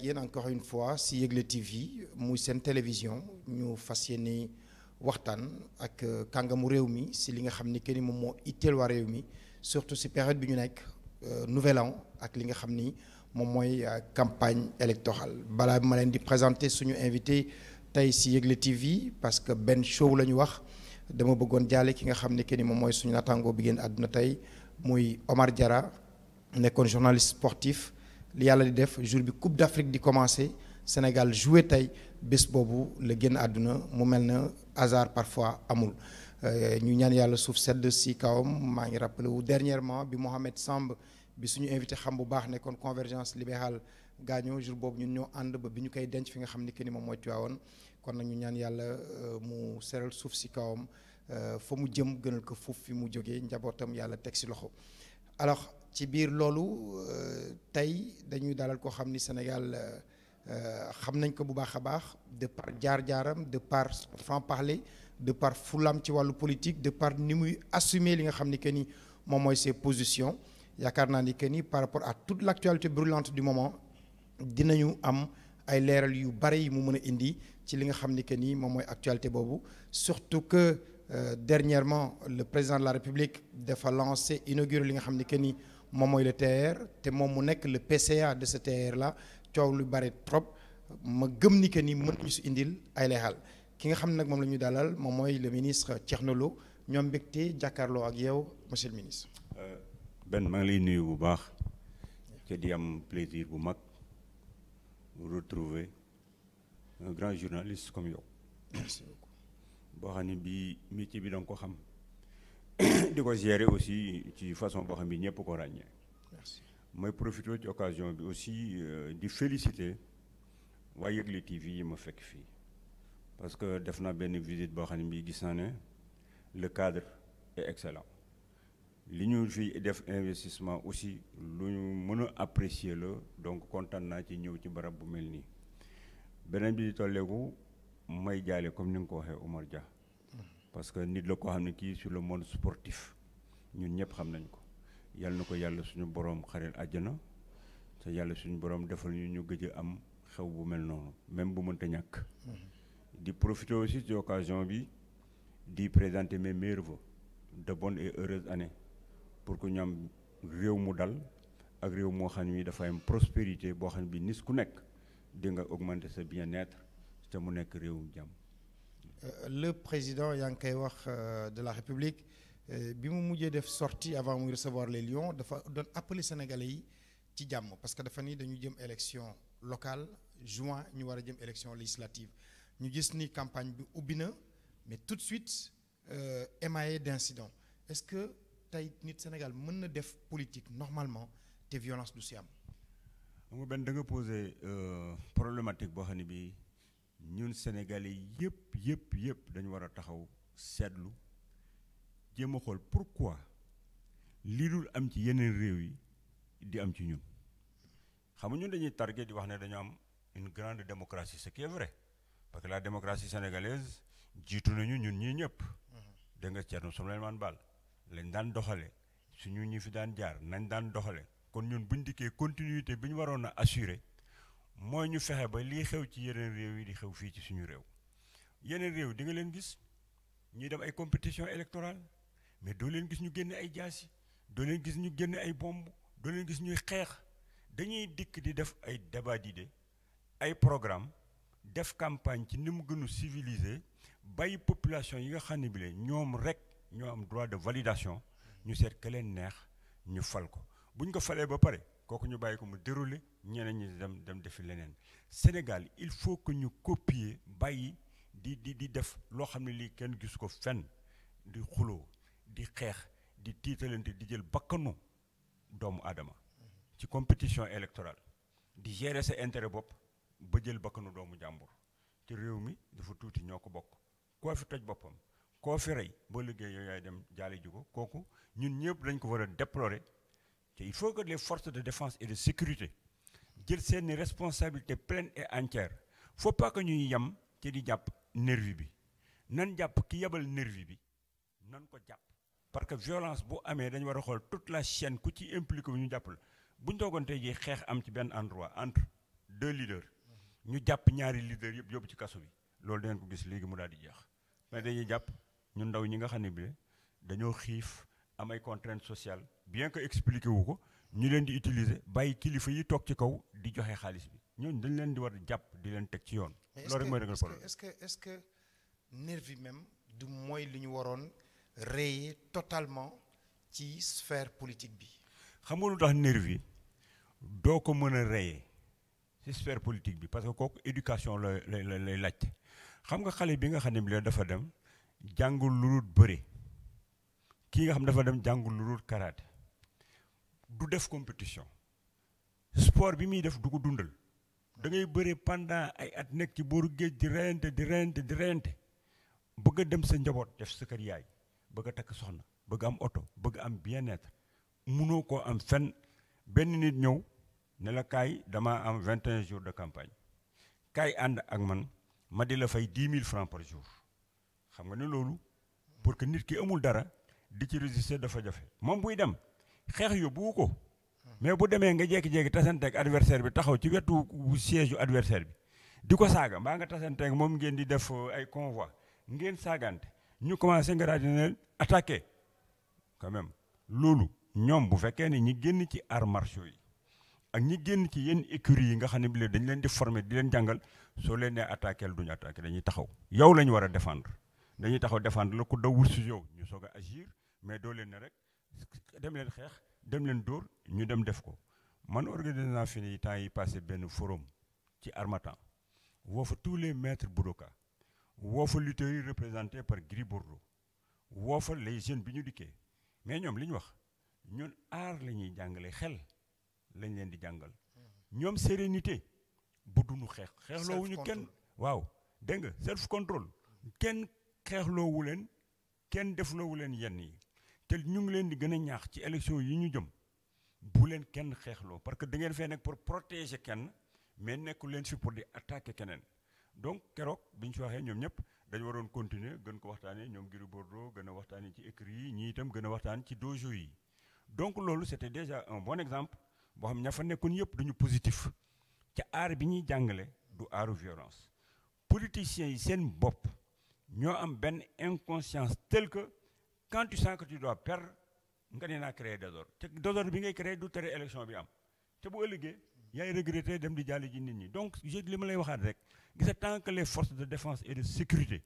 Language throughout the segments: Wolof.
yéen encore une fois si Yegle TV muy seen télévision ñu fas yéene waxtaan ak kàngamu réew mi si li nga xam ni que ni moom moo itteel waa réew mi surtout si période bi ñu nekk nouvel an ak li nga xam ni moom mooy campagne électorale balaa bi ma leen di présenter suñu invité tey si Yegle TV parce que benn show la ñu wax dama bëggoon jaale ki nga xam ni que ni moom mooy suñu naataango bi génn àdduna tey muy Omar Diarra nekkoon journaliste sportif. li yàlla di def jour bi Coupe d'Afrique di commencer Sénégal joué tey bés boobu la génn àdduna mu mel na hasard parfois amul ñu ñaan yàlla suuf sedd si kawam maa ngi rappelé wu dernièrement bi Mohamed Samb bi suñu invité xam bu baax nekkoon convergence libérale gaañoo jour boobu ñun ñoo ànd ba bi ñu koy denc fi nga xam ni que ni moom mooy Tivaouane kon nag ñu ñaan yàlla mu seral suuf si kawam fa mu jëm gënal ko fuuf fi mu jógee njabootam yàlla teg si loxo alors ci biir loolu tey dañuy dalal koo xam ni Sénégal xam nañ ko bu baax a baax de par jaar-jaaram de par franc-parler de par fulam ci wàllu politique de par ni muy assumer li nga xam ni que ni moom mooy ses positions yaakaar naa ni que ni par rapport à toute l'actualité brûlante du moment dinañu am ay leeral yu bari yi mu mën a indi ci li nga xam ni que ni moom mooy actualité boobu surtout que dernièrement le président de la République dafa lancé inauguré li nga xam ni que ni moom mooy le TER te moom mu nekk le PCA de ce TER là coow lu bari trop ma gëm ni que ni mën nañu si indil ay leexal ki nga xam ne nag moom la ñu dalal moom mooy le ministre Thierno Lo ñoom mbégte jàkkaarloo ak yow monsieur le ministre. Ben maa ngi lay nuyu bu baax te di am plaisir bu mag retrouver un grand journaliste comme yow. Merci beaucoup. boo xam ne bii métier bi da nga ko xam di ko gérer aussi ci façon boo xam bi ñëpp ko ràññee. Merci. mooy profité ci occasion bi aussi di féliciter waa Yegle TV yi ma fekk fii parce que def naa benn visite boo xam ne bii gis naa ne le cadre est excellent li ñu fi def investissement aussi lu ñu mën a apprécier la donc kontaan naa ci ñëw ci barab bu mel nii beneen bi di tolleeku may jaale comme ni nga ko waxee Omar Dia parce que nit la koo xam ne kii sur le monde sportif ñun ñëpp xam nañ ko yàlla na ko yàlla suñu borom xareel àjjana te yàlla suñu borom defal ñu gëj a am xew bu mel noonu même bu mënta ñàkk. di profiter aussi ci occasion bi di présenter mes meilleurs vœux de bonnes et heureuses années pour que ñu am réew mu dal ak réew moo xam ne dafa am prospérité boo xam ne bi nis ku nekk di nga augmenter sa bien-être te mu nekk réewum jàmm. Le président yaa ngi koy wax de la République bi mu mujjee def sortie avant muy recevoir les Lions dafa doon appeler Sénégalais yi ci jàmm parce que dafa ni dañu jëm élection locale juin ñu war a jëm élection législative ñu gis ni campagne bi ubbi na mais tout de suite émaillé d'incidents est-ce que tey nit Sénégal mën na def politique normalement te violence du si am. xam nga benn da nga posé problématique boo xam ne bii ñun Sénégalais yëpp dañu war a taxaw seetlu jéem a xool pourquoi lii dul am ci yeneen réew yi di am ci ñun xam nga ñun dañuy targué di wax ne dañu am une grande démocratie ce qui est vrai parce que la démocratie sénégalaise jiitu nañu ñun ñii ñëpp. da nga Thierno Souleymane Baal lañ daan doxale suñu ñi fi daan jaar nañ daan doxale kon ñun buñ dikkee continuité bi ñu waroon a assurer mooy ñu fexe ba lii xew ci yeneen réew yi di xew fii ci suñu réew yeneen réew di nga leen gis ñuy dem ay compétition électorale mais doo leen gis ñu génne ay jaasi doo leen gis ñu génne ay bomb doo leen gis ñuy xeex dañuy dikk di def ay débat d'idées ay programme def campagne ci ni mu gënu civilisé bàyyi population yi nga xam ne bi ñoom rek ñoo am droit de validation ñu seet ka leen neex ñu fal ko buñ ko falee ba pare kooku ñu bàyyi ko mu dérouler ñeneen ñi dem defi leneen Sénégal il faut que ñu copier bàyyi di def loo xam ne lii kenn gis ko fenn di xuloo di xeex di tiitalante di jël bakkanu doomu aadama ci compétition électorale di gérer sa intérêt bopp ba jël bakkanu doomu jàmbur ci réew mi dafa tuuti ñoo ko bokk koo fi toj boppam koo fi rey boo liggéey yow yaay dem jaale ji ko kooku ñun ñëpp dañ ko war a déplorer te il faut que les forces de défense et de sécurité jël seeni responsabilité pleine et entière faut pas que ñuy yem ci di jàpp nervi bi nan jàpp ki yebal nervi bi nan ko jàpp parce que violence bu amee dañu war a xool toute la chaîne ku ci impliqué bu ñu jàpp la bu ñu toogoon tey jii xeex am ci benn endroit entre 2 leaders ñu jàpp ñaari leaders yëpp yóbbu ci kaso bi loolu dangeen ko gis léegi mu daal di jeex mais dañuy jàpp ñu ndaw ñi nga xam ne bi dañoo xiif am ay contraintes sociales bien que expliqué wu ko ñu leen di utiliser bàyyi kilifa yi toog ci kaw di joxe xaalis bi ñooñu dañ leen di war a jàpp di leen teg ci yoon. loolu rek mooy régler problème. est-ce que nervi même du mooy li ñu waroon rayer totalement ci sphère politique bi. xam nga lu tax nervi doo ko mën a rayer ci sphère politique bi parce que kooku éducation lay laajte xam nga xale bi nga xam ne bi dafa dem jàngul lu dul bëre kii nga xam dafa dem jàngul lu dul karaté du def compétition sport bi muy def du ko dundal da ngay bëre pendant ay at nekk ci booru géej di reyante bëgg a dem sa njaboot def sa kër yaay bëgg a takk soxna bëgg am oto bëgg am bien-être munoo koo am fenn benn nit ñëw ne la kaay damaa am 21 jours de campagne kaay ànd ak man ma di la fay 10 000 francs par jour xam nga ne loolu pour que nit ki amul dara di ci résister dafa jafe moom buy dem xeex yóbbu ko mais bu demee nga jékki-jékki tasanteeg adversaire bi taxaw ci wetu siège yu adversaire bi di ko saaga mbaa nga tasanteeg moom ngeen di def ay convoi ngeen saagante ñu commencé nga daal di leen attaqué quand même loolu ñoom bu fekkee ne ñi génn ci arts martiaux yi ak ñi génn ci yenn écuries yi nga xam ne bi dañ leen di former di leen jàngal soo leen nee attaqué duñu attaqué dañuy taxaw yow la ñu war a défendre dañuy taxaw défendre la ku dawul si yow ñu soog a agir mais doo leen ne rek dem leen xeex dem leen dóor ñu dem def ko man organisé naa fi ni temps yi passé benn forum ci Harmattan woo fa tous les maîtres budoka woo fa lutteurs yi représentés par Gris Bordeaux woo fa les jeunes bi ñu dikkee mais ñoom li ñu wax ñun aar la ñuy jàngale xel lañ leen di jàngal ñoom sérénité bu duñu xeexloowuñu kenn waaw dégg nga self control kenn xeexloowu leen kenn defloowu leen yenn yi te ñu ngi leen di gën a ñaax ci élection yi ñu jëm bu leen kenn xeexloo parce que da ngeen fee nekk pour protéger kenn mais nekku leen fi pour di attaquer keneen donc keroog bi ñu si waxee ñoom ñëpp dañu waroon continuer gën ko waxtaanee ñoom Gris Bordeaux gën a waxtaanee ci écrit yi ñii itam gën a waxtaan ci dojo yi donc loolu c'était déjà un bon exemple boo xam ña fa nekkoon yëpp dañu positif ca aar bi ñuy jàngale du aaru violence politiciens yi seen bopp ñoo am benn inconscience telle que quand tu sens que tu dois perdre nga ne naa créer désordre te désordre bi ngay créer du tere élection bi am te bu ëllëgee yaay regretté dem di jàll ji nit ñi donc li ma lay waxaat rek gisa tant que les forces de défense et de sécurité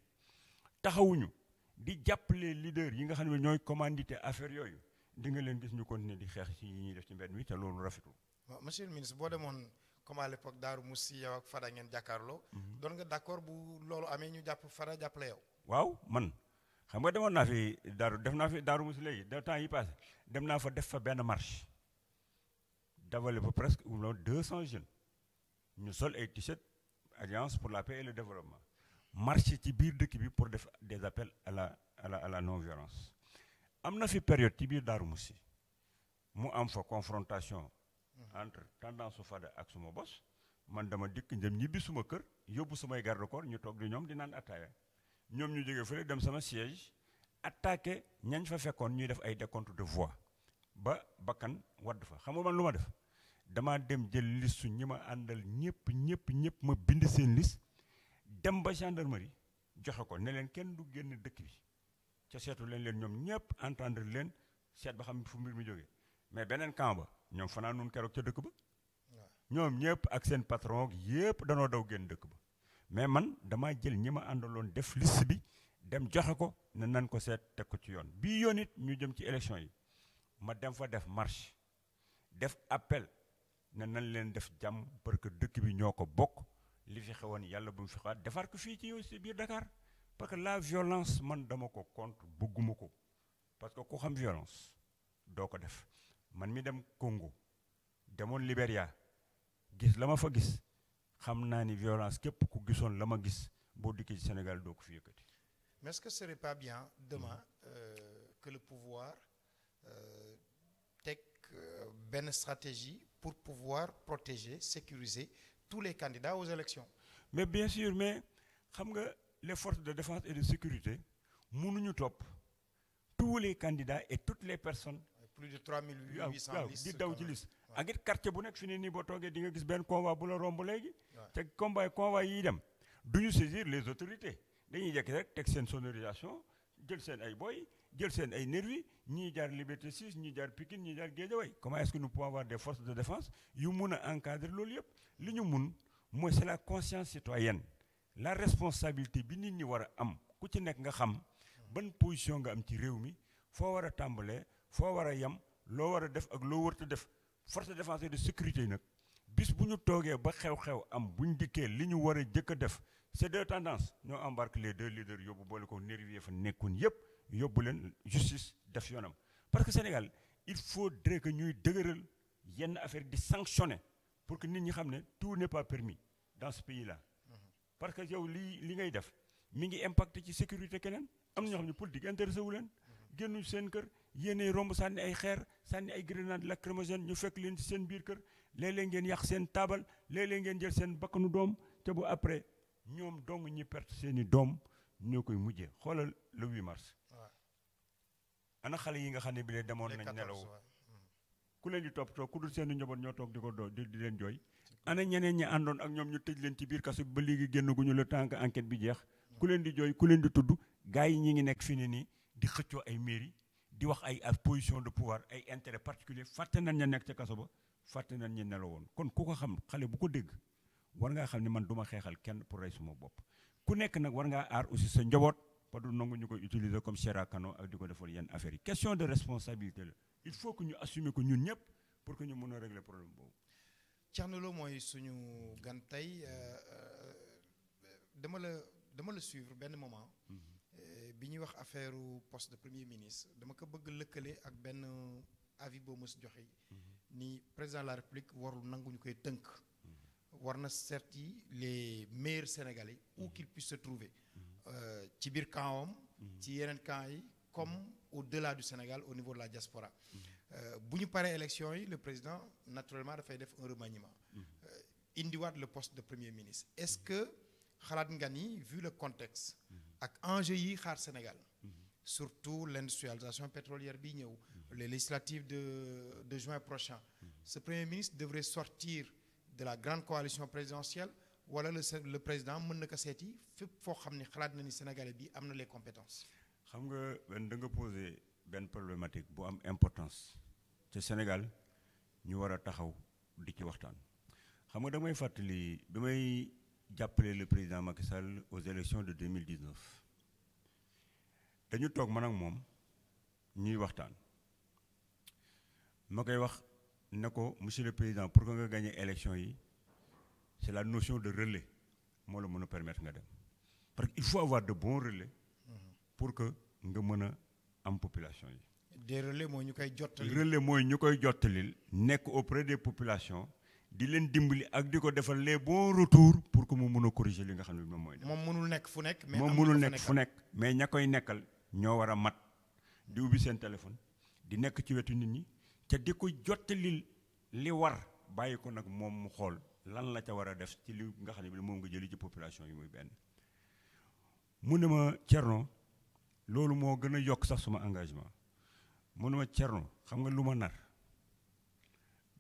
taxawuñu di jàppale leaders yi nga xam ne ñooy commandité affaire yooyu di nga leen gis ñu continuer di xeex ci yi ñuy def ci mbedd mi te loolu rafetul. waaw monsieur le ministre boo demoon comme à l'époque Darou Moussi yow ak Fada ngeen jàkkaarloo. doon nga d'accord bu loolu amee ñu jàpp Fada jàppale yow. waaw man xam nga demoon naa fi Darou Moussi léegi de temps yi passé dem naa fa def fa benn marche dawale fa presque 200 jeunes ñu sol ay t-shirt alliance pour la paix et le développement marche ci biir dëkk bi pour def des appels à la non violence. am na fi période ci biir Darou Moussi mu am fa confrontation entre tendance su Fada ak suma bos man dama dikk dem ñibbi suma kër yóbbu sumay garde corps ñu toog di ñoom di naan attaaya ñoom ñu jógee fële dem sama siège attaqué ñañ fa fekkoon ñuy def ay décompte de voix ba bakkan wadd fa xam nga man lu ma def dama dem jël liste su ñi ma àndal ñëpp ma bind seen liste dem ba gendarmerie joxe ko ne leen kenn du génn dëkk bi ca seetu leen ñoom ñëpp entendre leen seet ba xam fu mbir mi jógee mais beneen camp ba ñoom fanaan nun keroog ca dëkk ba ñoom ñëpp ak seen patron yëpp danoo daw génn dëkk ba mais man damaa jël ñi ma àndaloon def liste bi dem joxe ko ne nan ko seet teg ko ci yoon bii yoon it ñu jëm ci élection yi ma dem fa def marche def appel ne nan leen def jàmm parce que dëkk bi ñoo ko bokk li fi xewoon yàlla bu mu fi xaat defar ko fii ci biir Dakar parce que la violence man dama ko contre bëgguma ko parce que ku xam violence doo ko def man mi dem Congo demoon Libéria gis la ma fa gis xam naa ni violence képp ku gisoon la ma gis boo dikkee ci Sénégal doo ko fi yëkkati. Mais est-ce que ce serait pas bien demain que le pouvoir teg benn stratégie pour pouvoir protéger sécuriser tous les candidats aux élections? Mais bien sûr mais xam nga les forces de défense et de sécurité mënuñu topp tous les candidats et toutes les personnes. Plus de 3800 listes di daw ci liste ak it quartier bu nekk fi ne nii boo toogee di nga gis benn convoi bu la romb léegi. te convoi yi dem du ñu saisir les autorités dañuy jekk rek teg seen sonorisation jël seen ay boy jël seen ay nervi ñii jaar Liberté 6 ñii jaar Pikine ñii jaar Guédiawaye. comment est-ce que nous pouvons avoir des forces de défense yu mun a encadrer loolu yëpp li ñu mun mooy c'est la conscience citoyenne la responsabilité bi nit ñi war a am ku ci nekk nga xam ban position nga am ci réew mi foo war a tàmbalee foo war a yem loo war a def ak loo warta def force de défense et de sécurité yi nag bis bu ñu toogee ba xew-xew am bu ñu dikkee li ñu war a jëkk a def c'est deux tendances ñoo embarque les deux leaders yóbbu boole ko nervi fa nekkoon yëpp yóbbu leen justice def yoonam parce que Sénégal il faudrait que ñuy dëgëral yenn affaire di sanctionner pour que nit ñi xam ne tout n'est pas permis dans ce pays là parce que yow li ngay def mi ngi impacté ci sécurité keneen am na ñoo xam ne politique intéressé wu leen génnuñ seen kër yéenay romb sànni ay xeer sànni ay grenade lacrymogène ñu fekk leen ci seen biir kër léeg-léeg ngeen yàq seen taabal léeg-léeg ngeen jël seen bakkanu doom te bu après ñoom dong ñi perte seeni doom ñoo koy mujjee xoolal le 8 mars. ana xale yi nga xam ne bi lee demoon nañ nelaw ku leen di toppatoo ku dul seeni njaboot ñoo toog di ko di leen jooy. ana ñeneen ñi àndoon ak ñoom ñu tëj leen ci biir kaso bi ba léegi génnaguñu le temps que enquête bi jeex ku leen di jooy ku leen di tudd gars yi ñi ngi nekk fi ne nii di xëccoo ay mairie di wax ay position de pouvoir ay intérêt particulier fàtte nañ ña nekk ca kaso ba fàtte nañ ñi nelaw woon kon ku ko xam xale bu ko dégg war ngaa xam ne man du ma xeexal kenn pour rey suma bopp ku nekk nag war ngaa aar aussi sa njaboot ba du nangu ñu koy utiliser comme chair à canon ak di ko defal yenn affaires yi question de responsabilité la il faut que ñu assumer ko ñun ñëpp pour que ñu mën a régler problème boobu. Thierno Lo mooy suñu gan tey dama la suivre benn moment bi ñuy wax affaire poste de premier ministre dama ko bëgg lëkkale ak benn avis boo mës joxe ni président de la République warul nangu ñu koy tënk war na seeti les meilleurs Sénégalais où qu'ils puissent se trouver ci biir campam ci yeneen camp yi comme au-delà du Sénégal au niveau de la diaspora bu ñu paree élection yi le président naturellement dafay def un remaniement indiwaat le poste de premier ministre est-ce que xalaat nga ni vu le contexte ak enjeu yi xaar Sénégal surtout l'industrialisation pétrolière bi ñëw les législatives de juin prochain ce premier ministre devrait sortir de la grande coalition présidentielle wala le président mën na ko seeti fépp foo xam ni xalaat na ni Sénégalais bi am na les compétences. xam nga da nga posé benn problématique bu am importance te Sénégal ñu war a taxaw di ci waxtaan xam nga damay fàttali bi may jàppale le président Macky Sall aux élections de 2019 dañu toog man ak moom ñuy waxtaan ma koy wax ne ko monsieur le président pour que nga gagner élection yi c'est la notion de relais moo la mën a permettre nga dem parce que il faut avoir de bons relais pour que nga mën a am population yi. des relais mooy ñu koy jottali. relais mooy ñu koy jottalil nekk auprès des populations di leen dimbali ak di ko defal les bons retours pour que mu mën a corriger li nga xam ne moom mooy. moom mënul nekk fu nekk. mais moom mënul nekk fu nekk mais ña koy nekkal ñoo war a mat di ubbi seen téléphone di nekk ci wetu nit ñi te di ko jottalil li war bàyyi ko nag moom mu xool lan la ca war a def ci li nga xam ne moom nga jëli ci population yi muy benn. mu ne ma Thierno loolu moo gën a yokk sax suma engagement mu ne ma Thierno xam nga lu ma nar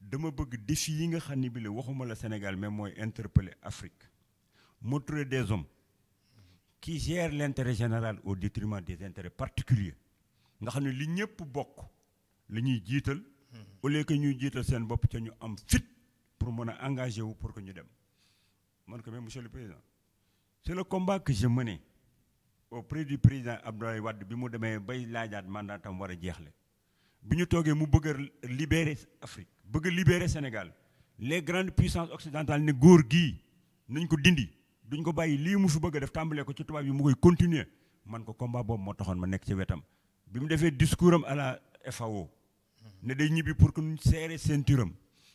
dama bëgg défi yi nga xam ne bi la waxuma la Sénégal mais mooy interpeller Afrique mu trouver des hommes qui gèrent l'intérêt général au détriment des intérêts particuliers nga xam ne li ñëpp bokk la ñuy jiital au lieu que ñuy jiital seen bopp ca ñu am fit pour mën a engagé wu pour que ñu dem man ko même monsieur le président c'est le combat que je menais auprès du président Abdoulaye Wade bi mu demee bay laajaat mandatam war a jeexle bi ñu toogee mu bëgg a libérer Afrique bëgg a libérer Sénégal les grandes puissances occidentales ne góor gii nañ ko dindi duñ ko bàyyi lii mu fi bëgg a def tàmbalee ko ci tubaab yi mu koy continuer man ko combat boobu moo taxoon ma nekk ci wetam bi mu defee discours am à la FAO ne day ñibbi pour que ñu serrer ceinture am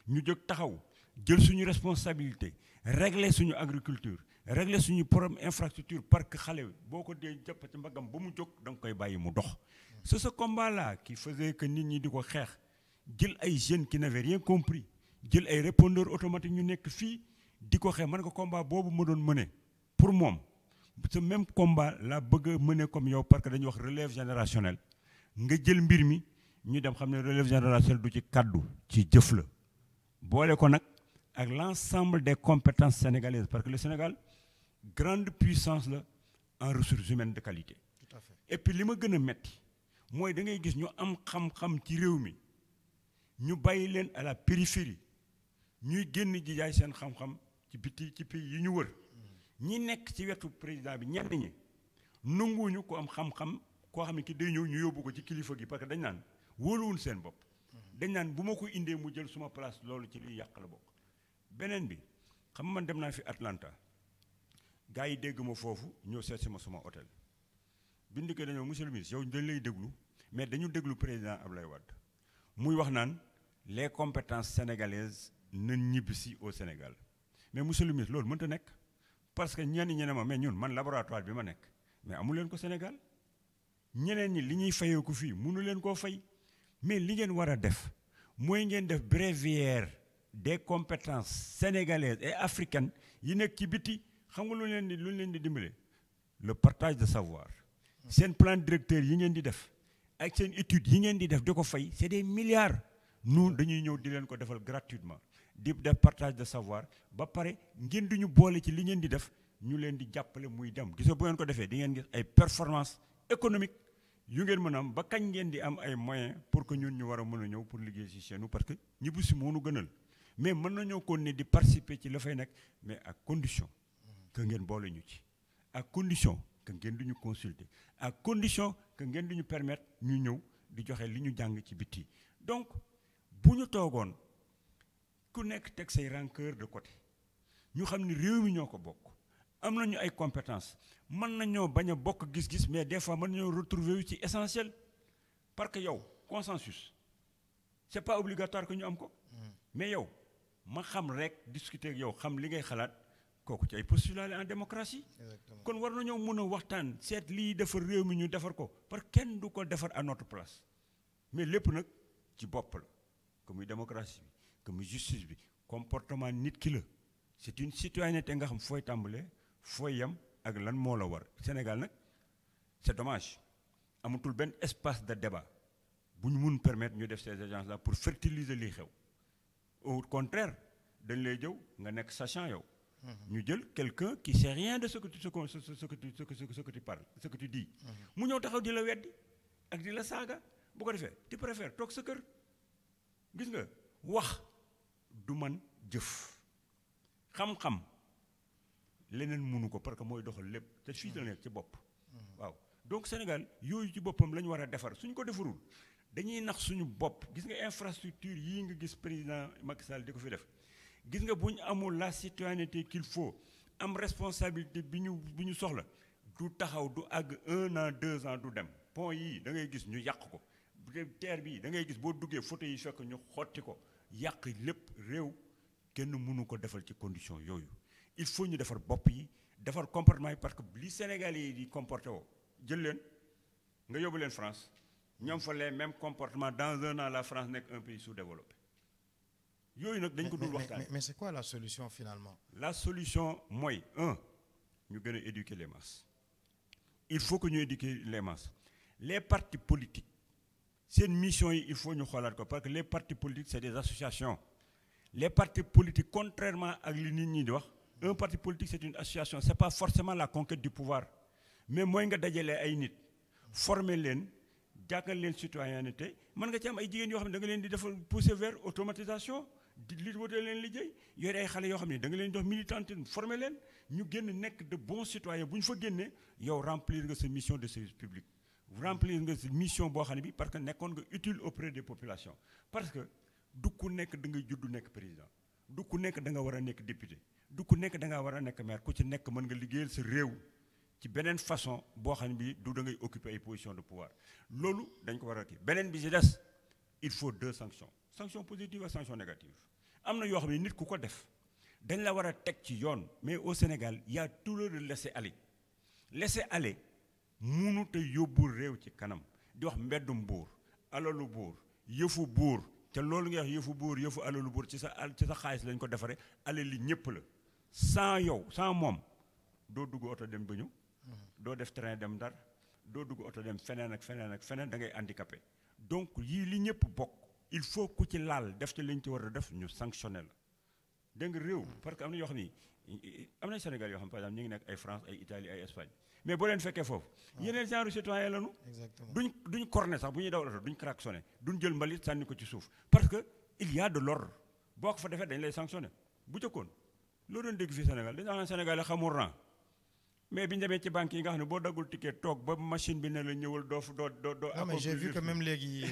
ñu jóg taxaw jël suñu responsabilité régler suñu agriculture régler suñu problème infrastructure parce que xale boo ko dee jàpp ci mbagam ba mu jóg da nga koy bàyyi mu dox. c'est ce combat là qui faisait que nit ñi di ko xeex jël ay jeunes qui n'avaient rien compris jël ay répondeurs automatiques ñu nekk fii di ko xeex man ko combat boobu ma doon mëne pour moom ce même combat la bëgg a mëne comme yow parce que dañuy wax relève générationnelle nga jël mbir mi ñu dem xam ne relève générationnelle du ci kaddu ci jëf la boole ko nag ak l'ensemble des compétences sénégalaises parce que le Sénégal grande puissance la en ressources humaines de qualité. Tout à fait. Et puis li ma gën a metti mooy da ngay gis ñu am xam-xam ci réew mi ñu bàyyi leen à la périphérie ñuy génn ji jaay seen xam-xam ci biti ci pays yi ñu wër ñi nekk ci wetu président bi ñenn ñi nanguwuñu ko am xam-xam koo xam ne ki day ñëw ñu yóbbu ko ci kilifa gi parce que dañ naan wóoluwul seen bopp dañ naan bu ma ko indee mu jël suma place loolu ci liy yàq la bokk. beneen bi xam nga man dem naa fi Atlanta gars yi dégg ma foofu ñëw seet si ma suma hôtel bind ko dañoo monsieur le ministre yow dañ lay déglu mais dañu déglu président Ablaye Wade muy wax naan les compétences sénégalaises nañ ñibbisi au Sénégal mais monsieur le ministre loolu mënta nekk parce que ñenn ñi ne ma mais ñun man laboratoire bi ma nekk mais amu leen ko Sénégal ñeneen ñi li ñuy fayee ko fii mënu leen koo fay mais li ngeen war a def mooy ngeen def bréviaire des compétences sénégalaises et africaines yi nekk ci biti xam nga lu leen di dimbale le partage de savoir seen plan directeur yi ngeen di def ak seen étude yi ngeen di def di ko fay c'est des milliards nous dañuy ñëw di leen ko defal gratuitement di def partage de savoir ba pare ngeen di ñu boole ci li ngeen di def ñu leen di jàppale muy dem gis nga bu ngeen ko defee di ngeen gis ay performance économique yu ngeen mën a am ba kañ ngeen di am ay moyens pour que ñun ñu war a mën a ñëw pour liggéey ci chez nous parce que ñibbi si moo nu gënal mais mën nañoo kon ne di participer ci la fay nekk mais à condition que ngeen boole ñu ci à condition que ngeen du ñu consulter à condition que ngeen du ñu permettre ñu ñëw di joxe li ñu jàng ci biti donc bu ñu toogoon ku nekk teg say rancœur de côté ñu xam ni réew mi ñoo ko bokk am nañu ay compétences mën nañoo bañ a bokk gis-gis mais des fois mën nañoo retrouver wu ci essentiel parce que yow consensus c'est pas obligatoire que ñu am ko mais yow ma xam rek discuter ak yow xam li ngay xalaat kooku ci ay postulats en démocratie. Exactement. kon war nañoo mën a waxtaan seet lii defar réew mi ñu defar ko parce que kenn du ko defar à notre place mais lépp nag ci bopp la que muy démocratie bi que muy justice bi comportement nit ki la c'est une citoyenneté nga xam fooy tàmbalee fooy yem ak lan moo la war Sénégal nag c'est dommage amatul benn espace de débat bu ñu mun permettre ñu def ces agences là pour fertiliser lii xew au contraire dañ lay jëw nga nekk sachant yow. ñu jël quelqu'un qui sait rien de ce que tu parles ce que tu dis. mu ñëw taxaw di la weddi ak di la saaga bu ko defee tu préfères toog sa kër gis nga wax du man jëf xam-xam leneen mënu ko parce que mooy doxal lépp te fii la nekk ci bopp. waaw donc Sénégal yooyu ci boppam la ñu war a defar suñ ko defarul dañuy nax suñu bopp gis nga infrastructure yii nga gis président Macky Sall di ko fi def. gis nga bu ñu amul la citoyenneté qu'il faut am responsabilité bi ñu soxla du taxaw du àgg 1 an 2 ans du dem pont yii da ngay gis ñu yàq ko terre bii da ngay gis boo duggee photo yi fekk ñu xotti ko yàq lépp réew kenn mënu ko defal ci condition yooyu il faut ñu defar bopp yi defar comportement yi parce que li Sénégalais yi di comporté woo jël leen nga yóbbu leen France ñoom fa les mêmes comportements dans 1 an la France nekk un pays sous-développé yooyu nag dañ ko dul waxtaan mais c'est quoi la solution finalement? La solution mooy ñu gën a éduquer les masses il faut que ñu éduquer les masses les partis politiques seen mission yi il faut ñu xoolaat ko parce que les partis politiques c'est des associations les partis politiques contrairement ak li nit ñi di wax un parti politique c'est une association c'est pas forcément la conquête du pouvoir mais mooy nga dajalee ay nit former leen jàngal leen citoyenneté mën nga ci am ay jigéen yoo xam ne da nga leen di defal pousser vers automatisation di li wutee leen liggéey yore ay xale yoo xam ne da nga leen jox militantisme former leen ñu génn nekk de bons citoyens bu ñu fa génnee yow remplir nga sa mission de service public remplir nga sa mission boo xam ne bi parce que nekkoon nga utile auprès des populations parce que du ku nekk da ngay juddu nekk président du ku nekk da nga war a nekk député du ku nekk da nga war a nekk maire ku ci nekk mën nga liggéeyal sa réew ci beneen façon boo xam ne bi du da ngay occuper ay positions de pouvoir loolu dañ ko war a kii beneen bi ci des il faut 2 sanctions sanction positive ak sanction négative am na yoo xam ne nit ku ko def dañ la war a teg ci yoon mais au Sénégal il y a tout le laisser aller mënut a yóbbu réew ci kanam di wax mbeddum buur alalu buur yëfu buur te loolu nga wax yëfu buur yëfu alalu buur ci sa xaalis lañ ko defaree alal li ñëpp la sans yow sans moom doo dugg oto dem ba ñëw doo def train dem Ndar doo dugg oto dem feneen ak feneen ak feneen da ngay handicapé donc yii li ñëpp bokk il faut ku ci laal def ci liñ ci war a def ñu sanctionné la dégg nga réew parce que am na yoo xam ni am na Sénégal yoo xam par exemple ñu ngi nekk ay France ay Italie ay Espagne mais boo leen fekkee foofu yeneen genre citoyen lañu duñ corné sax bu ñuy daw oto duñ klaxonné duñ jël mbalit sànni ko ci suuf parce que il y a de l'ordre boo ko fa defee dañ lay sanctionné bu jëkkoon loo doon dégg fii Sénégal dañu wax ne Sénégal xamul rang mais bi ñu demee ci banque yi nga xam ne boo daggul ticket toog ba machine bi ne la ñëwal doo. non mais j'ai vu que même léegi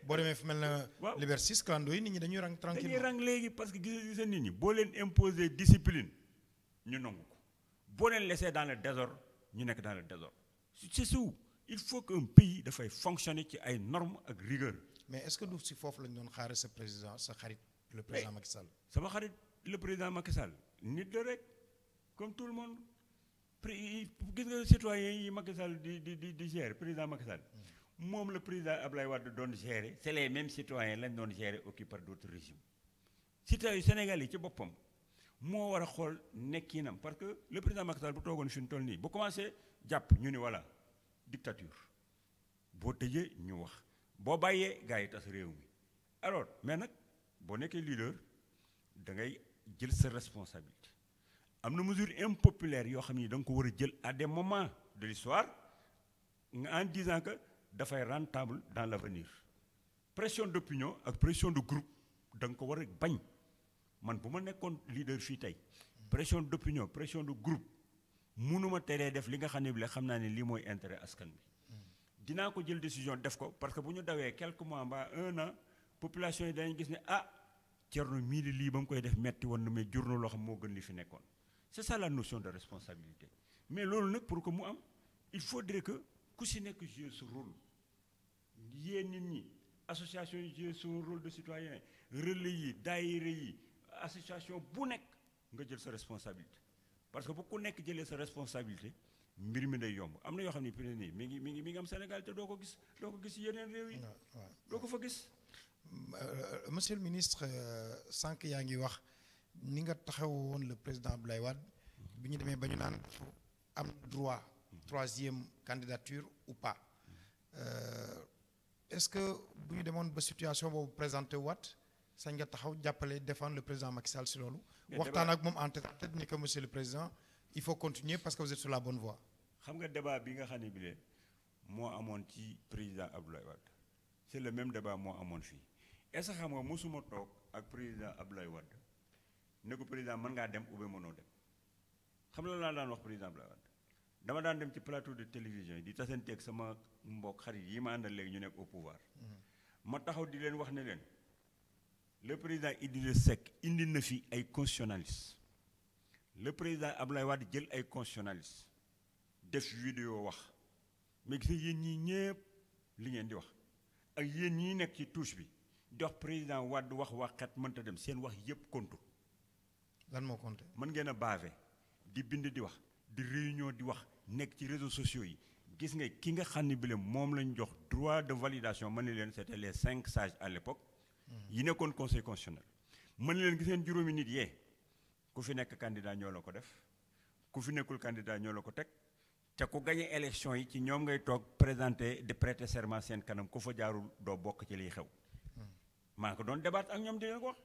boo demee fu mel na. waaw Liberté 6 clando yi nit ñi dañuy rang tranquille. dañuy rang léegi parce que gis nit ñi boo leen imposer discipline ñu nangu ko boo leen laisser dans le désordre ñu nekk dans le désordre c'est tout il faut qu'un pays dafay fonctionner ci ay normes ak rigueur. mais est-ce que du si foofu lañ doon xaare sa président sa xarit le président Macky Sall. sama xarit le président Macky Sall nit la rek comme tout le monde. gis nga citoyen yi Macky Sall di gérer président Macky Sall moom le président Ablaye Wade doon gérer c'est les mêmes citoyens lañ doon gérer occupés par d'autres régimes citoyen Sénégal yi ci boppam moo war a xool nekkinam parce que le président Macky Sall bu toogoon fi mu toll nii bu commencé jàpp ñu ni voilà dictature boo tëjee ñu wax boo bàyyee gars yi tas réew mi alors mais nag boo nekkee leader da ngay jël sa responsabilité am na mesure impopulaire yoo xam ni da nga ko war a jël à des moments de l'histoire en disant que dafay rentable dans l'avenir pression d'opinion ak pression de groupe da nga ko war a bañ man bu ma nekkoon leader fii tey pression d'opinion pression de groupe mënuma teree def li nga xam ne bi la xam naa ne lii mooy intérêt askan bi dinaa ko jël décision def ko parce que bu ñu dawee quelques mois mbaa 1 an population yi dañuy gis ne Thierno mii di lii ba mu koy def metti woon na mais jur na loo xam moo gën li fi nekkoon. C'est ça la notion de responsabilité mais loolu nag pour que mu am il faudrait que ku si nekk jouer ce rôle yéen nit ñi association yi jouer son rôle de citoyen relais yi daayira yi association bu nekk nga jël sa responsabilité parce que bu ku nekk jëlee sa responsabilité mbir mi day yomb am na yoo xam ne peut-être nii mi ngi am Sénégal te doo ko gis yeneen réew yi doo ko fa gis. Monsieur le ministre sànq yaa ngi wax ni nga taxawoon le président Abdoulaye Wade bi ñu demee ba ñu naan am droit troisième candidature ou pas est-ce que bu ñu demoon ba situation boobu présenté waat sañ nga taxaw jàppale défendre le président Macky Sall si loolu. waxtaan ak moom en tête ni que monsieur le président il faut continuer parce que vous êtes sur la bonne voie. xam nga débat bi nga xam ne bi moo amoon ci président Abdoulaye Wade c'est le même débat moo amoon fii est-ce que xam nga mosuma toog ak président Abdoulaye Wade ne ko président mën ngaa dem ou bien mënoo dem xam la laa daan wax président Abdoulaye Wade dama daan dem ci plateau de télévision yi di tasanteeg sama mbokk xarit yi ma àndal léegi ñu nekk au pouvoir ma taxaw di leen wax ne leen le président Idrissa Seck indi na fi ay constitutionnalistes le président Abdoulaye Wade jël ay constitutionnalistes def vidéo wax mais gis nga yéen ñii ñëpp li ngeen di wax ak yéen ñii nekk ci touche bi di wax président Wade wax xet mënta dem seen wax yëpp kontu lan moo compté mën ngeen a baave di bind di wax di réunion di wax nekk ci réseaux sociaux yi gis nga ki nga xam ne bi moom lañ jox droit de validation mën ne leen c'était les 5 sages à l'époque yi nekkoon conseil constitutionnel mën ne leen gis ngeen juróomi nit yee ku fi nekk candidat ñoo la ko def ku fi nekkul candidat ñoo la ko teg te ku gagné élection yi ci ñoom ngay toog présenter de prêter serment seen kanam ku fa jaarul doo bokk ci liy xew maa ko doon débat ak ñoom di leen ko wax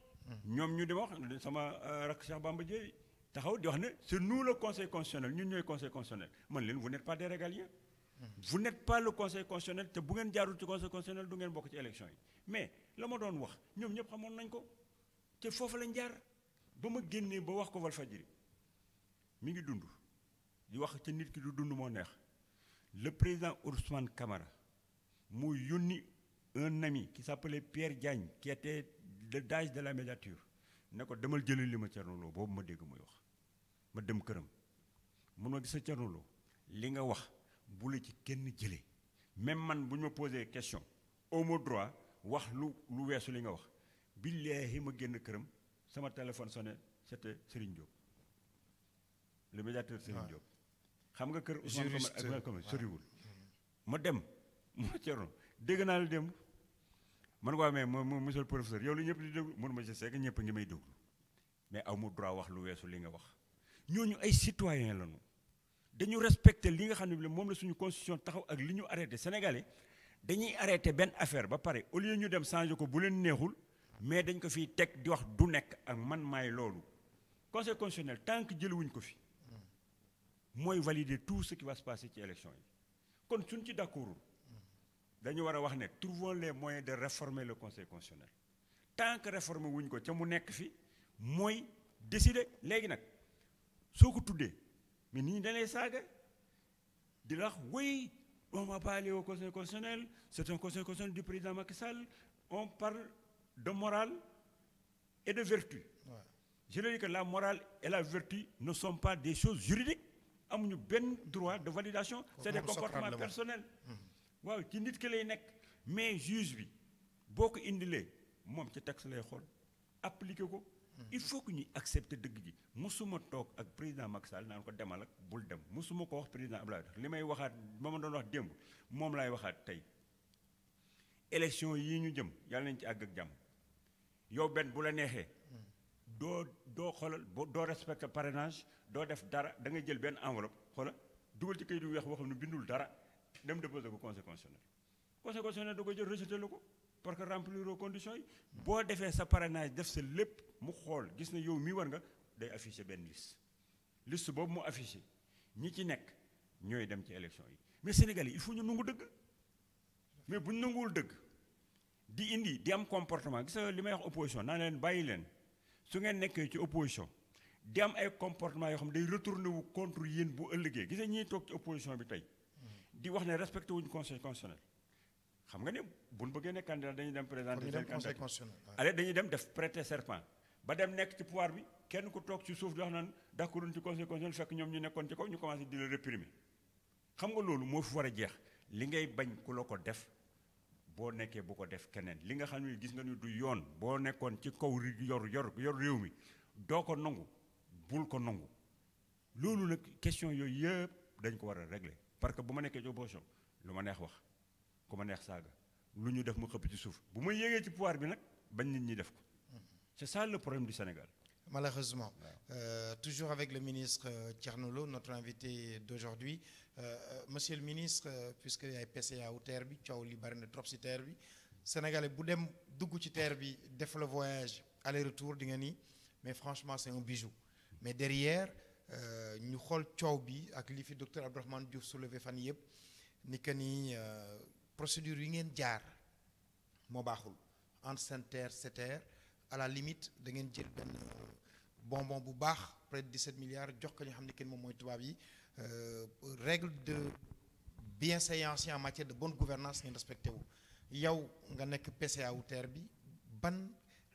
ñoom ñu di wax sama rakk Cheikh Bamba Dièye taxaw di wax ne c'est nous le conseil constitutionnel ñun ñooy conseil constitutionnel man leen vous n'êtes pas des régaliens vous n'êtes pas le conseil constitutionnel te bu ngeen jaarul ci conseil constitutionnel du ngeen bokk ci élection yi mais la ma doon wax ñoom ñëpp xamoon nañ ko te foofu lañ jaar ba ma génnee ba wax ko Walfadjri mi ngi dund di wax ci nit ki du dund moo neex le président Ousmane Camara mu yónni un ami qui s'appelait Pierre Diagne qui était d'âge de la médiature ne ko demal jëlal li ma Thierno Lo boobu ma dégg muy wax ma dem këram mun ma gis sa Thierno Lo li nga wax bu la ci kenn jëlee même man bu ñu ma posé question au mot droit wax lu weesu li nga wax billaahi ma génn këram sama téléphone sonné c'était Serigne Diop le médiateur Serigne Diop xam nga kër Ousmane Camara soriwul ma dem ma Thierno dégg naa la dem man ko mais monsieur le professeur yow li ñëpp di déglu mun ma je sais que ñëpp ngi may déglu mais aw ma droit wax lu weesu li nga wax ñooñu ay citoyens lañu dañu respecter li nga xam ne moom la suñu constitution taxaw ak li ñu arrêté sénégalais dañuy arrêté benn affaire ba pare au lieu ñu dem changer ko bu leen neexul mais dañ ko fiy teg di wax du nekk ak man maay loolu conseil constitutionnel tant que jëluwuñ ko fi mooy valider tout ce qui va se passer ci élection yi kon suñ ci d'accordul dañu war a wax ne trouvons les moyens de réformer le conseil constitutionnel tant que réformer wuñ ko ca mu nekk fi mooy décider léegi nag soo ko tuddee mais nit ñi dañuy saaga di la wax oui on va pas aller au conseil constitutionnel c'est un conseil constitutionnel du président Macky Sall on parle de morale et de vertu. Ouais. Je leur dis que la morale et la vertu ne sont pas des choses juridiques amuñu benn droit de validation c'est des comportements personnels waaw ci nit ki lay nekk mais juge bi boo ko indilee moom ci texte lay xool appliquer ko il faut que ñuy accepter dëgg ji musuma toog ak président Macky Sall naan ko demal ak bul dem musuma ko wax président Abdoulaye li may waxaat ba ma doon wax démb moom laay waxaat tey élection yii ñu jëm yàlla nañ ci àgg ak jàmm yow benn bu la neexee doo xoolal doo respecter parrainage doo def dara da ngay jël benn enveloppe xoolal dugal ci kayit yu weex boo xam ne bindul dara dem déposer ko conseil constitutionnel conseil constitutionnel da koy jël rejeté la ko parce que remplir aux conditions yi boo defee sa parrainage def sa lépp mu xool gis na yow mii war nga day affiché benn liste boobu mu affiché ñi ci nekk ñooy dem ci élection yi mais Sénégal yi il faut ñu nangu dëgg mais bu ñu nanguwul dëgg di am comportement gis nga li may wax opposition naa leen bàyyi leen su ngeen nekkee ci opposition di am ay comportement yoo xam day retourné wu contre yéen bu ëllëgee gis nga ñiy toog ci opposition bi tey di wax ne respecté wuñu conseil constitutionnel xam nga ne bu ñu bëggee nekk candidat dañuy dem présenter seen candidat allez dañuy dem def prêter serment ba dem nekk ci pouvoir bi kenn ku toog ci suuf di wax naan d'accord ci conseil constitutionnel fekk ñoom ñu nekkoon ci kaw ñu commencé di la réprimer xam nga loolu moo fi war a jeex li ngay bañ ku la ko def boo nekkee bu ko def keneen li nga xam ne gis nga ni du yoon boo nekkoon ci kaw yor réew mi doo ko nangu bul ko nangu loolu nag question yooyu yëpp dañ ko war a régler parce que bu ma nekkee ci opposition lu ma neex wax ku ma neex saaga lu ñu def mu xëpp ci suuf bu ma yéegee ci pouvoir bi nag bañ nit ñi def ko c'est ça le problème du Sénégal. Malheureusement. Toujours avec le ministre Thierno Lo, notre invité d'aujourd'hui. Monsieur le ministre, puisque y a PCA wu terre bi coow li bari na trop ci terre bi Sénégalais bu dem dugg ci terre bi def le voyage aller-retour di nga ni mais franchement c'est un bijou mais derrière ñu xool coow bi ak li fi docteur Abdourahmane Diouf soulevé fan yëpp ni que ni procédure yi ngeen jaar moo baaxul entre seen terre cette terre à la limite da ngeen jël benn bonbon bu baax près de 17 milliards jox ko ñu xam ne kenn moom mooy tubaab yi règle de bienséance en matière de bonne gouvernance ngeen respecté wu yow nga nekk PCA wu terre bi ban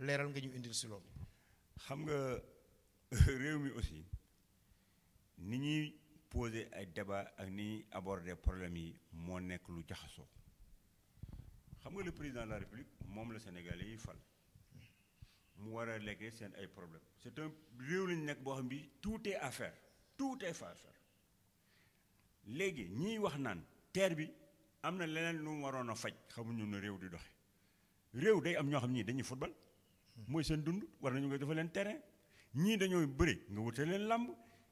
leeral nga ñu indil si loolu. xam nga réew mi aussi ni ñuy poser ay débat ak ni ñuy aborder problème yi moo nekk lu jaxasoo xam nga le président de la République moom la Sénégalais yi fal. mu war a léegi seen ay problème c'est un réew lañu nekk boo xam bi tout est à faire léegi ñiy wax naan terre bi am na leneen lu mu waroon a faj xamuñu ne réew di doxe réew day am ñoo xam ñii dañuy football mooy seen dund war nañu nga defal leen terrain ñii dañoo bëri nga wute leen làmb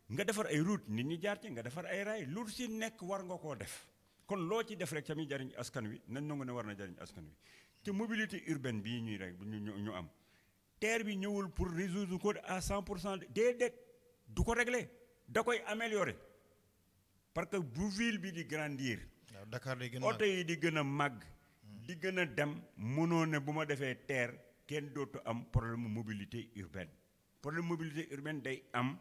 nga defar ay route nit ñi jaar ci nga defar ay raay lu si nekk war nga koo def kon loo ci def rek tamit jariñ askan wi nañ nangu ne war na jariñ askan wi te mobilité urbaine bii ñuy rek ñu am terre bi ñëwul pour résoudre ko à 100% déedéet du ko régler da koy améliorer parce que bu ville bi di grandir. waaw Dakar day gën a oto yi di gën a màgg. di gën a dem mënoo ne bu ma defee terre kenn dootu am problème mobilité urbaine problème mobilité urbaine day am.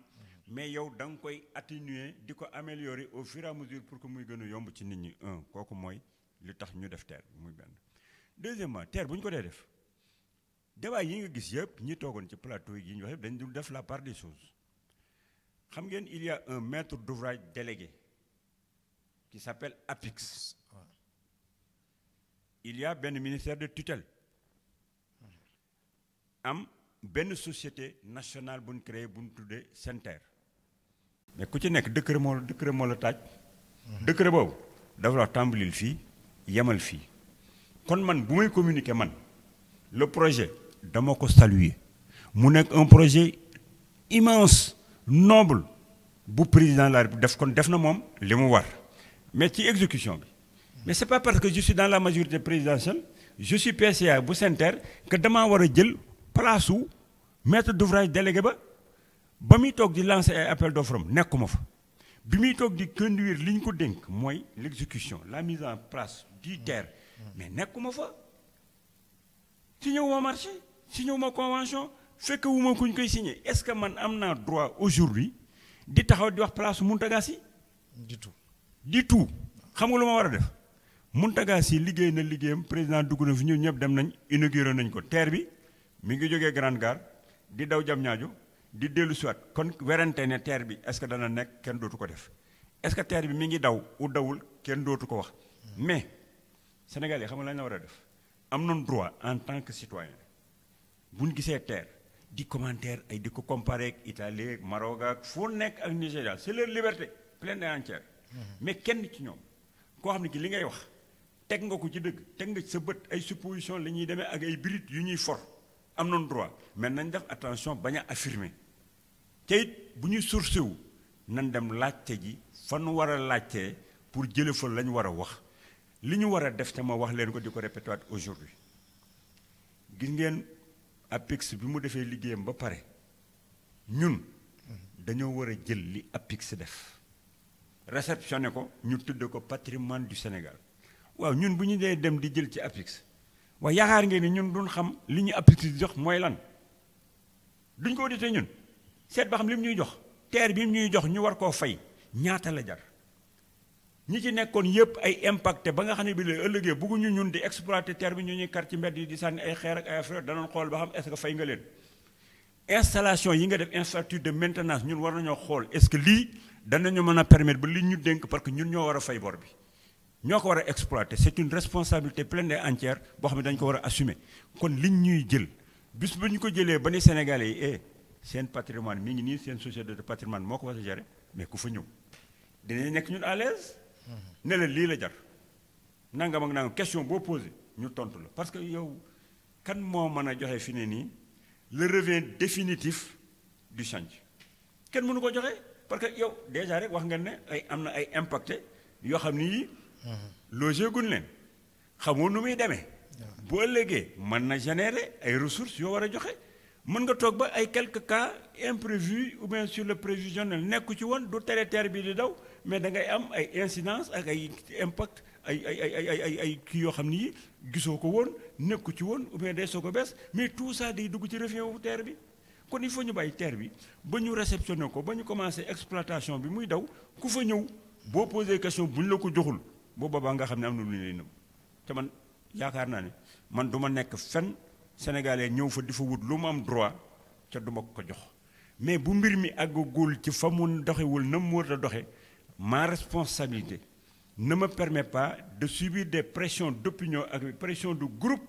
mais yow da nga koy atténuer di ko améliorer au fur et à mesure pour que muy gën a yomb ci nit ñi kooku mooy li tax ñu def terre muy benn. deuxièmement terre bu ñu ko dee def. débat yi nga gis yëpp ñi toogoon ci plateau yi ñu wax yëpp dañ dul def la part des choses xam ngeen il y a un maître d'ouvrage délégué qui s'appelle APIX il y a benn ministère de tutelle am benn société nationale bu ñu créé bu ñu tuddee SENTER mais ku ci nekk décret moo la taaj décret boobu dafa la tàmbalil fii yemal fii kon man bu may communiquer man le projet dama ko saluer mu nekk un projet immense noble bu président de la République def kon def na moom li mu war mais ci exécution bi mais c'est pas parce que je suis dans la majorité présidentielle je suis PCA bu SENTER que damaa war a jël place su maître d'ouvrage délégué ba muy toog di lancer ay appel d'offre am nekkuma fa bi muy toog di conduire li ñu ko dénk mooy l'exécution la mise en place du TER mais nekkuma fa signé wu ma marché signé wu ma convention fekk wu ma kuñ koy signé est-ce que man am naa droit aujourd'hui di taxaw di wax place Mountaga Sy du tout xam nga lu ma war a def Mountaga Sy liggéey na liggéeyam président dugg na fi ñun ñëpp dem nañ inauguré nañ ko TER bi mi ngi jógee Grande Gare di daw Diamniadio di dellu siwaat kon werante ne TER bi est-ce que dana nekk kenn dootu ko def est-ce que TER bi mi ngi daw u dawul kenn dootu ko wax mais Sénégal yi xam nga lañ la war a def am nañ droit en tant que citoyen bu ñu gisee TER di commentaire ay di ko comparer ak Italie ak Maroc ak foo nekk ak Nigéria c'est leur liberté pleine et entière mais kenn ci ñoom koo xam ne ki li ngay wax teg nga ko ci dëgg teg nga ci sa bët ay supposition la ñuy demee ak ay brides yu ñuy for am nañ droit mais nañ def attention bañ a affirmer te it bu ñuy sourcé wu nañ dem laajte ji fa nu war a laajtee pour jële fa la ñu war a wax li ñu war a def te ma wax leen ko di ko répété waat aujourd'hui gis ngeen APIX bi mu defee liggéeyam ba pare ñun dañoo war a jël li APIX def réceptionné ko ñu tudd ko patrimoine du Sénégal waaw ñun bu ñu dee dem di jël ci APIX waaye yaakaar ngeen ni ñun duñ xam li ñu APIX di jox mooy lan duñ ko audité ñun seet ba xam li mu ñuy jox TER bi mu ñuy jox ñu war koo fay ñaata la jar ñi ci nekkoon yëpp ay impacté ba nga xam ne bi la ëllëgee bëgguñu ñun di exploiter TER bi ñu ñuy kar ci mbedd yi di sànni ay xeer ak ay affaire danoon xool ba xam est-ce que fay nga leen installation yi nga def infrastructure de maintenance ñun war nañoo xool est-ce que lii danañu mën a permettre ba li ñu dénk parce que ñun ñoo war a fay bor bi ñoo ko war a exploiter c'est une responsabilité pleine et entière boo xam ne dañ ko war a assumer kon liñ ñuy jël bis bu ñu ko jëlee ba ni Sénégalais yi seen patrimoine mi ngi nii seen société de patrimoine moo ko war a gérer mais ku fa ñëw dinañ nekk ñun à l'aise ne la lii la jar nangam ak nangam question boo posé ñu tontu la parce que yow kan moo mën a joxe fi ne nii le revient définitif du chantier kenn mënu ko joxe parce que yow déjà rek wax nga ne ay am na ay impacté yoo xam ni yii logé gun leen xamoo nu muy demee bu ëllëgee mën na générer ay ressources yoo war a joxe mën nga toog ba ay quelques cas imprévus ou bien sur le prévisionnel nekku ci woon du tere TER bi di daw mais da ngay am ay incidence ak ay impact ay kii yoo xam ni gisoo ko woon nekku ci woon ou bien day soo ko bees mais tout ça day dugg ci revient wu TER bi kon il faut ñu bàyyi TER bi ba ñu réceptionné ko ba ñu commencé exploitation bi muy daw ku fa ñëw boo posé question bu ñu la ko joxul boo boobaa nga xam ne am na lu ñu lay nëbb te man yaakaar naa ne man du ma nekk fenn Sénégalais ñëw fa di fa wut lu mu am droit ca du ma ko jox mais bu mbir mi àggagul ci fa mu doxewul na mu war a doxe ma responsabilité ne me permet pas de subir des pressions d'opinion ak pression de groupe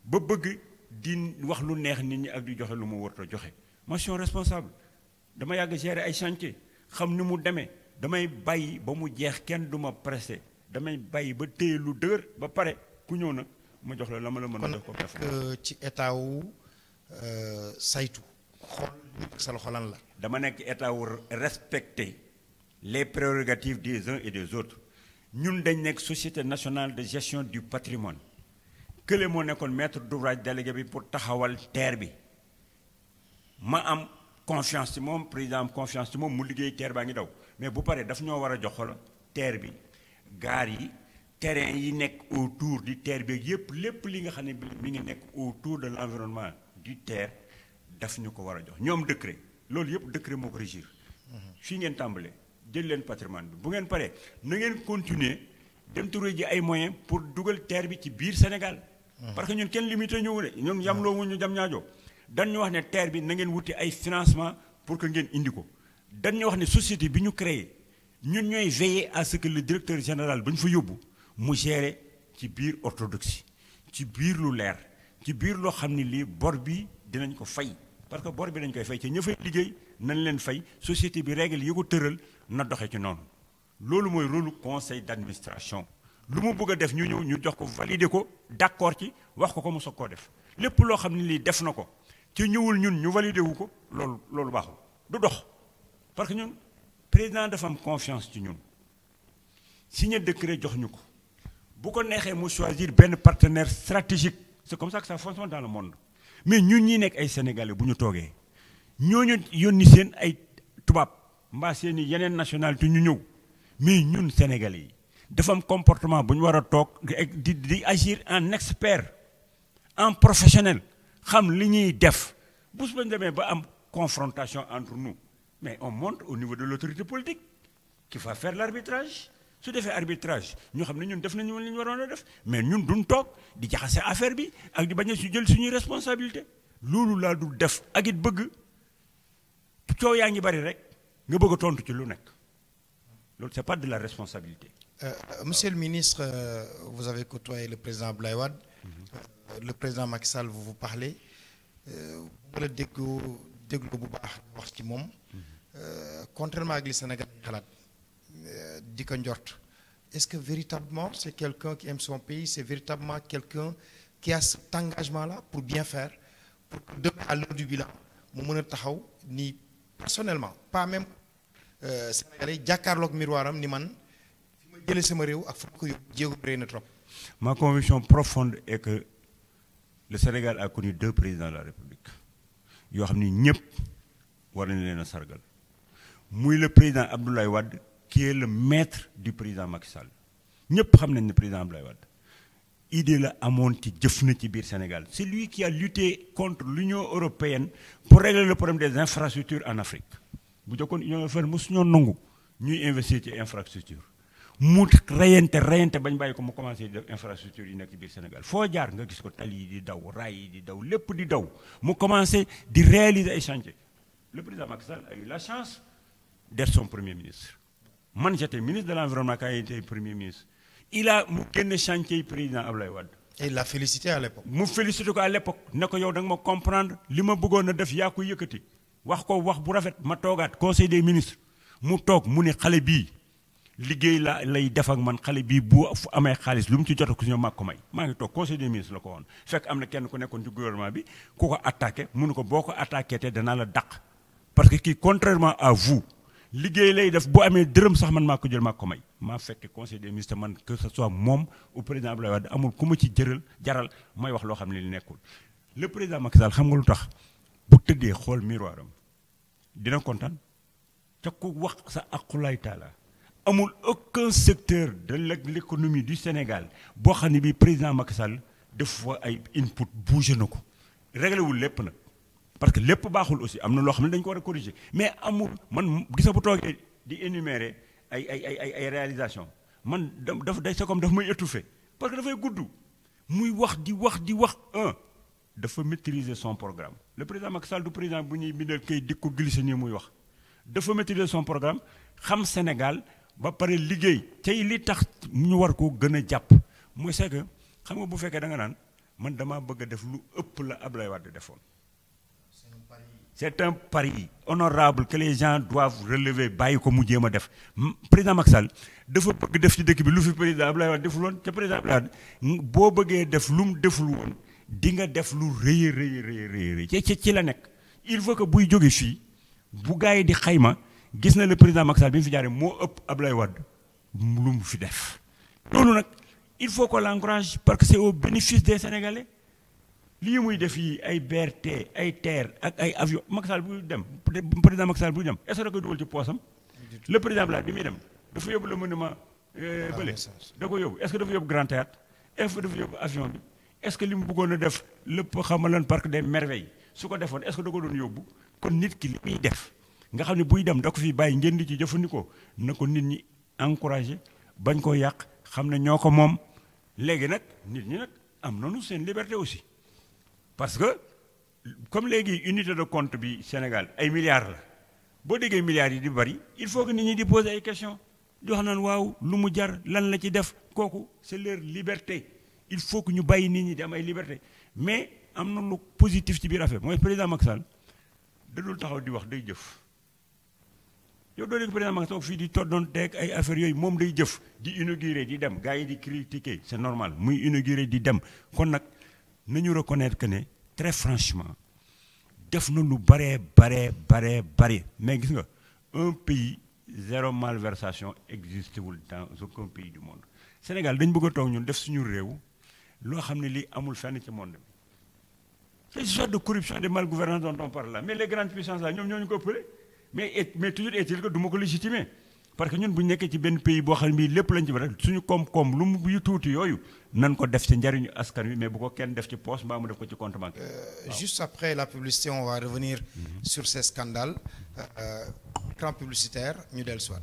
ba bëgg di wax lu neex nit ñi ak di joxe lu mu war a joxe ma suis responsable dama yàgg gérer ay chantier xam ni mu demee damay bàyyi ba mu jeex kenn du ma pressé damay bàyyi ba téye lu dëgër ba pare ku ñëw nag ma jox la ma la mën a def ko def ci état wu saytu xool sa loxo lan la dama nekk état wu respecter les prérogatives des uns et des autres ñun dañ nekk société nationale de gestion du patrimoine kële moo nekkoon maître d'ouvrage délégué bi pour taxawal TER bi ma am confiance ci moom président am confiance ci moom mu liggéey TER baa ngi daw mais bu paree daf ñoo war a jox la TER bi gaar yi terrain yi nekk autour du TER bi yépp lépp li nga xam ne mi ngi nekk autour de l'environnement du TER daf ñu ko war a jox ñoom décret loolu yépp décret moo ko régir fii ngeen tàmbalee jël leen patrimoine bi bu ngeen paree na ngeen continuer dem trouver ji ay moyens pour dugal TER bi ci biir Sénégal parce que ñun kenn limité ñëwu de ñun yamloo wu ñu jam ñaajoo dañ ñu wax ne TER bi na ngeen wuti ay financement pour que ngeen indi ko dañ ñu wax ne société bi ñu créé ñun ñooy veiller à ce que le directeur général ba ñu fa yóbbu mu gérer ci biir orthodoxie ci biir lu leer ci biir loo xam ne lii bor bi dinañ ko fay parce que bor bi dañ koy fay ci ña fay liggéey nañ leen fay société bi règle yi ko tëral na doxe ci noonu loolu mooy rôle conseil d'administration lu mu bëgg a def ñu ñëw ñu jox ko valider ko d'accord ci wax ko mu soog koo def lépp loo xam ne lii def na ko ci ñëwul ñun ñu valider wu ko loolu baaxul du dox parce que ñun président dafa am confiance ci ñun signé décret jox ñu ko bu ko neexee mu choisir benn partenaire stratégique c'est comme ça que ça fonctionne dans le monde mais ñun ñi nekk ay sénégalais bu ñu toogee ñooñu yónni seen ay tubaab mbaa seen i yeneen nationalité ñu ñëw mais ñun sénégalais yi dafa am comportement bu ñu war a toog di agir en expert en professionnel xam li ñuy def bu su bañ demee ba am confrontation entre nous mais on monte au niveau de l'autorité politique qui va faire l'arbitrage su defee arbitrage ñu xam ne ñun def nañu li ñu waroon a def mais ñun duñ toog di jaxase affaire bi ak di bañ a su jël suñuy responsabilité loolu laa dul def ak it bëgg coow yaa ngi bari rek nga bëgg a tontu ci lu nekk loolu c'est pas de la responsabilité. Monsieur le ministre, vous avez côtoyé le président Abdoulaye Wade. Le président Macky Sall vous parlez. bu la déglu bu baax wax ci moom. Contrairement ak li Sénégal xalaat di ko njort est-ce que véritablement c'est quelqu'un qui aime son pays, c'est véritablement quelqu'un qui a cet engagement-là pour bien faire, pour que demain à l'heure du bilan mu mën a taxaw ni personnellement pas même Sénégalais jàkkaarloog miroiram ni man fi ma jëlee sama réew ak fa ma ko yóbbu jéego rëy na trop. Ma conviction profonde est que le Sénégal a connu 2 présidents de la République yoo xam ni ñëpp war nañ leen a sargal muy le président Abdoulaye Wade qui est le maître du président Macky Sall ñëpp xam nañ ne président Abdoulaye Wade idée la amoon ci jëf na ci biir Sénégal c'est lui qui a lutté contre l'Union européenne pour régler le problème des infrastructures en Afrique bu jokkoon Union européenne mosu ñoo nangu ñuy investir ci infrastructure mu reyante bañ bàyyi ko mu commencé def infrastructure yi nekk ci biir Sénégal foo jaar nga gis ko tali yi di daw raay yi di daw lépp di daw mu commencé di réaliser ay chantiers le président Macky Sall a eu la chance d'être son premier ministre man j'étais ministre de l'environnement quand il était premier ministre il a mu génne chantier yi président Abdoulaye Wade. Et il l'a félicité à l'époque. mu félicité ko à l'époque ne ko yow da nga ma comprendre li ma bëggoon a def yaa ko yëkkati wax ko wax bu rafet ma toogaat conseil des ministres mu toog mu ne xale bii liggéey la lay def ak man xale bii bu fu amee xaalis lu mu ci jot ko ñëw maa ko may maa ngi toog conseil des ministres la ko woon fekk am na kenn ku nekkoon ci gouvernement bi ku ko attaqué mu ne ko boo ko attaqué te danaa la dàq parce que kii contrairement à vous liggéey lay def bu amee dërëm sax man maa ko jël maa ko may maa fekk conseil des ministres man que ce soit moom ou président Abdoulaye Wade amul ku ma ci jaral may wax loo xam ne li nekkul le président Macky Sall xam nga lu tax bu tëddee xool miroiram dina kontaan te ku wax sa aqulaay taala amul aucun secteur de l'économie du Sénégal boo xam ne bii président Macky Sall def fa ay input bougé na ko réglé wul lépp nag parce que lépp baaxul aussi am na loo xam ne dañu ko war a corriger mais amul man gisa bu toogee di énumérer ay réalisation man daf day c'est comme daf may étouffer parce que dafay gudd muy wax di wax dafa maîtriser son programme le président Macky Sall du président bu ñuy bindal kay di ko glisser nii muy wax dafa maîtriser son programme xam Sénégal ba pare liggéey tey li tax ñu war ko gën a jàpp mooy c'est que xam nga bu fekkee da nga naan man damaa bëgg a def lu ëpp la Abdoulaye Wade defoon. C'est un pari honorable que les gens doivent relever bàyyi ko mu jéem a def président Macky Sall dafa bëgg def ci dëkk bi lu fi président Abdoulaye Wade deful woon te président Abdoulaye Wade boo bëggee def lu mu deful woon di nga def lu rëy ci la nekk il faut que buy jóge fii bu gars yi di xayma gis na le président Macky Sall bi mu fi jaaree moo ëpp Abdoulaye Wade lu mu fi def loolu nag il faut qu'on l'encourage parce que c'est au bénéfice des Sénégalais lii muy def yi ay BRT ay TER ak ay avion Macky Sall buy dem président Macky Sall buy dem est-ce que da koy dugal ci poosam le président Abdoulaye bi muy dem dafa yóbbu le monument bële da ko yóbbu est-ce que dafa yóbbu Grand Théâtre est-ce que dafa yóbbu avion bi est-ce que li mu bëggoon a def lépp xamalan parc des merveilles su ko defoon est-ce que da ko doon yóbbu kon nit ki li muy def nga xam ne buy dem da ko fi bàyyi ngeen di ci jëfandikoo na ko nit ñi encouragé bañ koo yàq xam ne ñoo ko moom léegi nag nit ñi nag am nañu seen liberté aussi parce que comme léegi unité de compte bi Sénégal ay milliards la boo déggee milliards yi di bari il faut que nit ñi di poser ay questions di wax naan waaw lu mu jar lan la ci def kooku c'est leur liberté il faut que ñu bàyyi nit ñi di am ay liberté mais am na lu positif ci biir affaire mooy président Macky Sall da dul taxaw di wax day jëf yow doo dégg président Macky Sall fii di toddoon teeg ay affaires yooyu moom day jëf di inaugurer di dem gars yi di critiquer c'est normal muy inaugurer di dem kon nag nañu reconnaître que ne très franchement def na lu bare mais gis nga un pays zéro malversation existe wul dans aucun pays du monde Sénégal dañ bëgg a toog ñun def suñu réew loo xam ne lii amul fenn ci monde bi c'est genre de corruption et de malgouvernance dont on parle là mais les grandes puissances là ñoom ñoo ñu ko ëppale mais toujours est-il que du ma ko légitimer parce que ñun bu ñu nekkee ci benn pays boo xam ne bii lépp lañ ci war suñu koom-koom lu mu yu tuuti yooyu nan ko def ci njariñu askan wi mais bu ko kenn def ci poche mbaa mu def ko ci compte bancaire. Juste après la publicité on va revenir sur ces scandales écran publicitaire ñu dellu soit.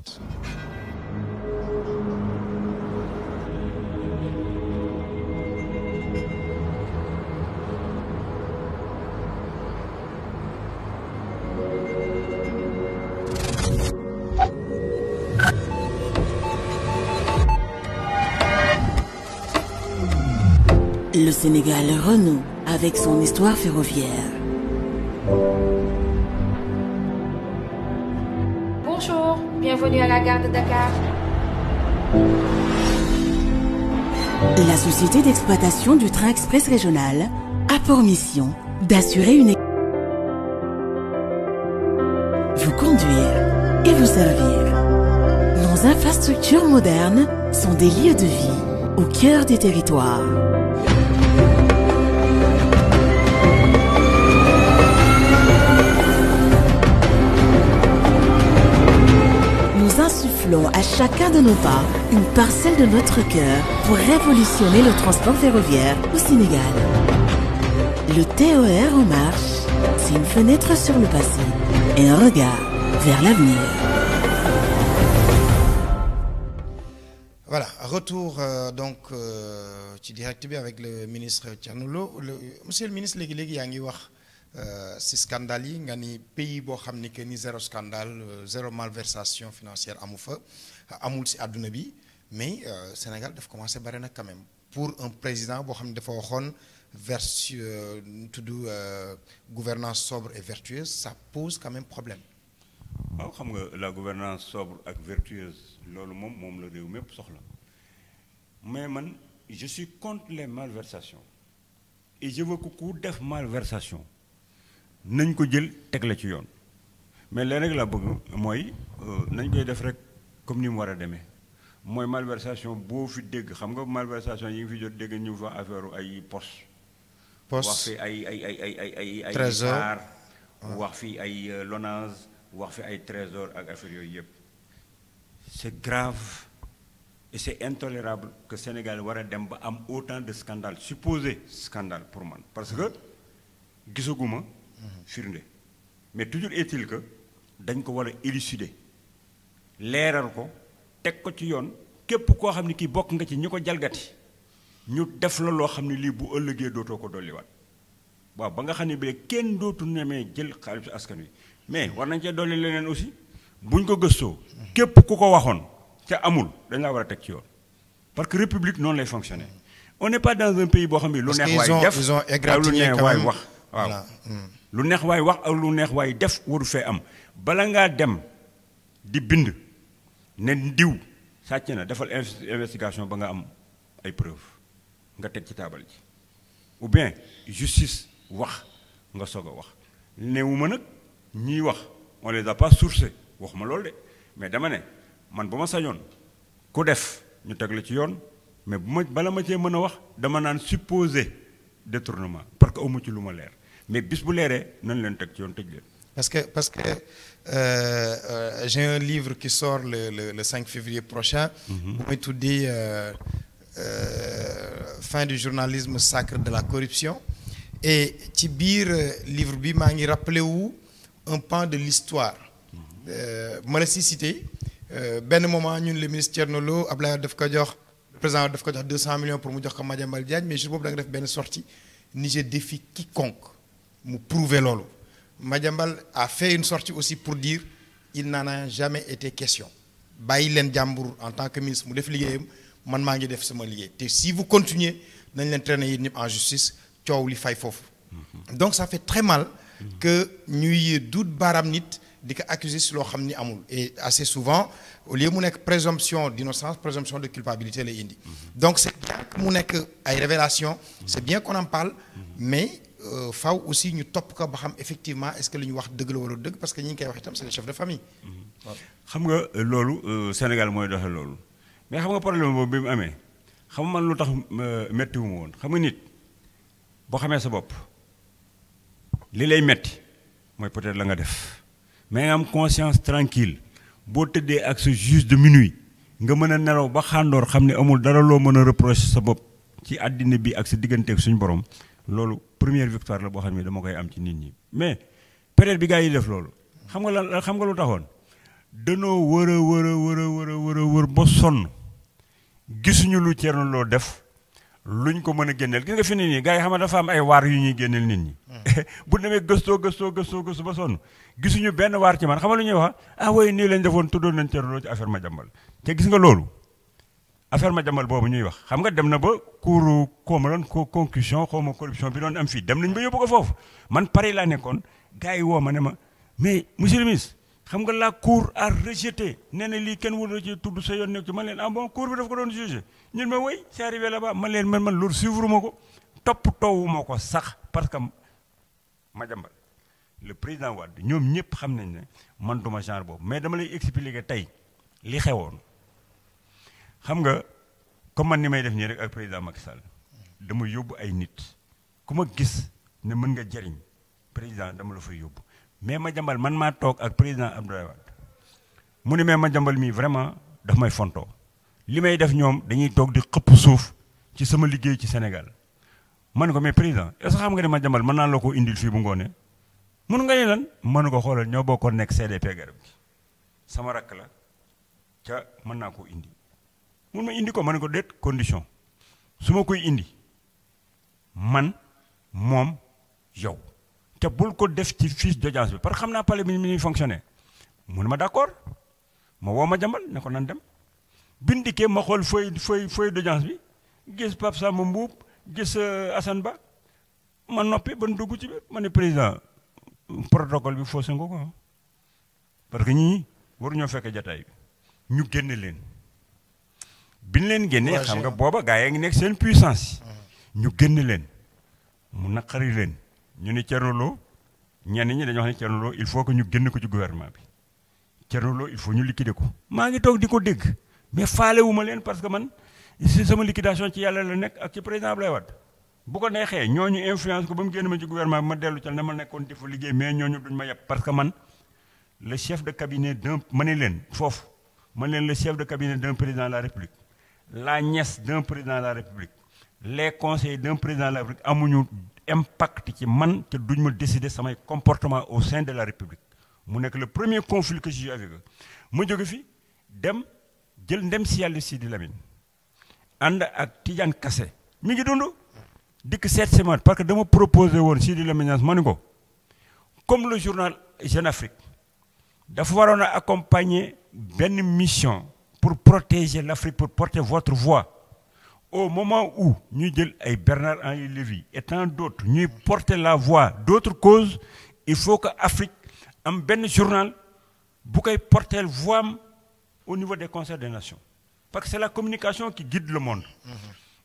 Le Sénégal renoue avec son histoire ferroviaire. Bonjour, bienvenue à la gare de Dakar. La société d'exploitation du train express régional a pour mission d'assurer vous conduire et vous servir. Nos infrastructures modernes sont des lieux de vie au cœur des territoires. Nous insufflons à chacun de nos pas une parcelle de notre cœur pour révolutionner le transport ferroviaire au Sénégal. Le TER en marche, c'est une fenêtre sur le passé et un regard vers l'avenir. Voilà, retour donc ci direct bi avec le ministre Thierno Lo. Monsieur le ministre léegi yaa ngi wax si scandale yi nga ni pays boo xam ni que ni zéro scandale zéro malversation financière amu fa amul si àdduna bi mais Sénégal daf commencé bare nag quand même pour un président boo xam ne dafa waxoon gouvernance sobre et vertueuse ça pose quand même problème. waaw xam nga la gouvernance sobre ak vertueuse loolu moom la réew mépp soxla mais man je suis contre les malversations et je veux que ku def malversation nañ ko jël teg la ci yoon mais léegi rek laa bëgg mooy nañ koy def rek comme ni mu war a demee mooy malversation boo fi dégg xam nga malversation yi ngi fi jot dégg ñu fa affaire ay poste wax fi ay trésor wax fi ay Lonase wax fi ay trésor ak affaire yooyu yëpp c'est grave et c'est intolérable que Sénégal war a dem ba am autant de scandale supposé scandale pour man parce que gisaguma firnde mais toujours est-il que dañ ko war a élucider leeral ko teg ko ci yoon képp koo xam ne kii bokk nga ci ñi ko jalgati ñu def la loo xam ne lii bu ëllëgee dootoo ko dolliwaat waaw ba nga xam ne bi kenn dootu nemee jël xaalis askan wi mais war nañ cee dolli leneen aussi buñ ko gëstoo képp ku ko waxoon ca amul dañ laa war a teg ci yoon parce que république noonu lay fonctionner on n'est pas dans un pays boo xam ne lu neex waay def lu neex waay wax waaw lu neex waay wax ak lu neex waay def waru fee am bala ngaa dem di bind ne diw sàcc na defal investigation ba nga am ay preuve nga teg ci taabal ji ou bien justice wax nga soog a wax newuma nag ñiy wax on les a pas sourcés waxuma loolu de mais dama ne man bu ma sañoon ku def ñu teg la ci yoon mais bu ma bala ma cee mën a wax dama naan supposé détournement parce que amu ci lu ma leer mais bis bu leeree nañ leen teg ci yoon tëj leen. Parce que j'ai un livre qui sort le 5 février prochain. bu may tuddi fin du journalisme sacre de la corruption et ci biir livre bi maa ngi rappelé wu un pan de l'histoire ma la si cité benn moment ñun le ministre Thierno Lo Abdoulaye daf ko jox le président daf ko jox 200 millions pour mu jox ko Madiambal Diagne mais jour boobu da nga def benn sortie ni je défie quiconque mu prouver loolu Madiambal a fait une sortie aussi pour dire il n'en a jamais été question bàyyi leen jàmbur en tant que ministre mu def liggéeyam man maa ngi def sama liggéey te si vous continuez nañ leen traîner yéen ñëpp en justice coow li fay foofu donc ça fait très mal que ñuy duut baaraam nit di ko accuser si loo xam ni amul et assez souvent au lieu mu nekk présomption d'innocence présomption de culpabilité lay indi donc c'est bien que mu nekk ay révélation c'est bien qu'on en parle mais faw aussi ñu topp ko ba xam effectivement est-ce que li ñu wax dëgg la wala dëgg parce que ñi ngi koy wax itam c'est les chefs de famille xam nga loolu Sénégal mooy doxe loolu mais xam nga problème boobu bi mu amee xam nga man lu tax méttiwu ma woon xam nga nit boo xamee sa bopp li lay metti mooy peut-être la nga def mais nga am conscience tranquille boo tëddee ak sa juge de minuit nga mën a nelaw ba xàndoor xam ne amul dara loo mën a reprocher sa bopp ci àddina bi ak sa digganteeg suñu borom loolu première victoire la boo xam ne dama koy am ci nit ñi mais période bi gars yi def loolu xam nga lan xam nga lu taxoon danoo wër ba sonn gisuñu lu Thierno Lo def luñ ko mën a génneel gis nga fi nit ñi gars yi xam nga dafa am ay waar yu ñuy génneel nit ñi bu demee gëstoo ba sonn gisuñu benn waar ci man xam nga lu ñuy wax way nii lañ defoon tuddoon nañ Thierno Lo ci affaire Madiambal te gis nga loolu affaire Madiambal boobu ñuy wax xam nga dem na ba cour concussion xaw ma corruption bi doon am fii dem nañ ba yóbbu ko foofu man Paris laa nekkoon gars yi woo ma ne ma mais monsieur le ministre xam nga la cour a rejeté nee na lii kenn wula ci tudd sa yoon nekk ci man leen bon cour bi daf ko doon jugé ñun ma woy c'est arrivé là-bas man leen man loolu suivre ma ko topp toowu ma ko sax parce que Madiambal le président Wade ñoom ñëpp xam nañ ne man duma genre boobu mais dama lay expliquer tey li xewoon xam nga comme man ni may def nii rek ak président Macky Sall dama yóbbu ay nit ku ma gis ne mën nga jariñ président dama la fay yóbbu mais Madiambal man maa toog ak président Abdoulaye Wade mu ne mais Madiambal mii vraiment daf may fontoo li may def ñoom dañuy toog di xëpp suuf ci sama liggéey ci Sénégal man ko mais président est-ce que xam nga ne Madiambal mën naa la ko indil fii bu ngoonee mun nga ne lan mën ko xoolal ñoo bokkoon nekk CDP garab gi sama rakk la ca mën naa koo indi mun ma indi ko ma ne ko déet condition su ma koy indi man moom yow te bul ko def ci fiche d'audience bi parce que xam naa palais bi mi ñuy fonctionner mun ma d'accord ma woo Madiambal ne ko nan dem bindikee ma xool feuille d'audience bi gis Pape Samba Mboup gis Assane Ba ma noppi ban dugg ci biir ma ne président protocole bi faussé nga ko parce que ñii waruñoo fekk jataay bi ñu génne leen biñ leen génnee xam nga booba gaa yaa ngi nekk seen puissance ñu génne leen mu naqari leen ñu ne Thierno Lo ñenn ñi dañoo wax ne Thierno Lo il faut que ñu génn ko ci gouvernement bi Thierno Lo il faut ñu liquider ko maa ngi toog di ko dégg mais faalewuma leen parce que man si sama liquidation ci yàlla la nekk ak ci président Abdoulaye Wade bu ko neexee ñooñu influence ko ba mu génn ma ci gouvernement bi ma dellu ca ne ma nekkoon di fa liggéey mais ñooñu duñ ma yeb parce que man le chef de cabinet d'un ma ne leen foofu ma ne leen le chef de cabinet d'un président de la République la nièce d'un président de la République les conseillers d'un président de la République amuñu impact ci man te duñ ma décider samay comportement au sein de la République mu nekk le premier conflit que j'ai eu avec eux ma jóge fi dem jël ndem si yàlla Sidi Lamine ànd ak Tidiane Kassé mi ngi dund dikk 7 semaines parce que dama proposé woon Sidi Lamine ma ni ko comme le journal Jeune Afrique dafa waroon a accompagner benn mission pour protéger l'Afrique pour porter votre voix au moment où ñuy jël ay Bernard-Henri Lévy et tant d'autres ñuy porter la voix d'autres causes il faut que Afrique am benn journal bu koy porter voix am au niveau des concerts des nations parce que c'est la communication qui guide le monde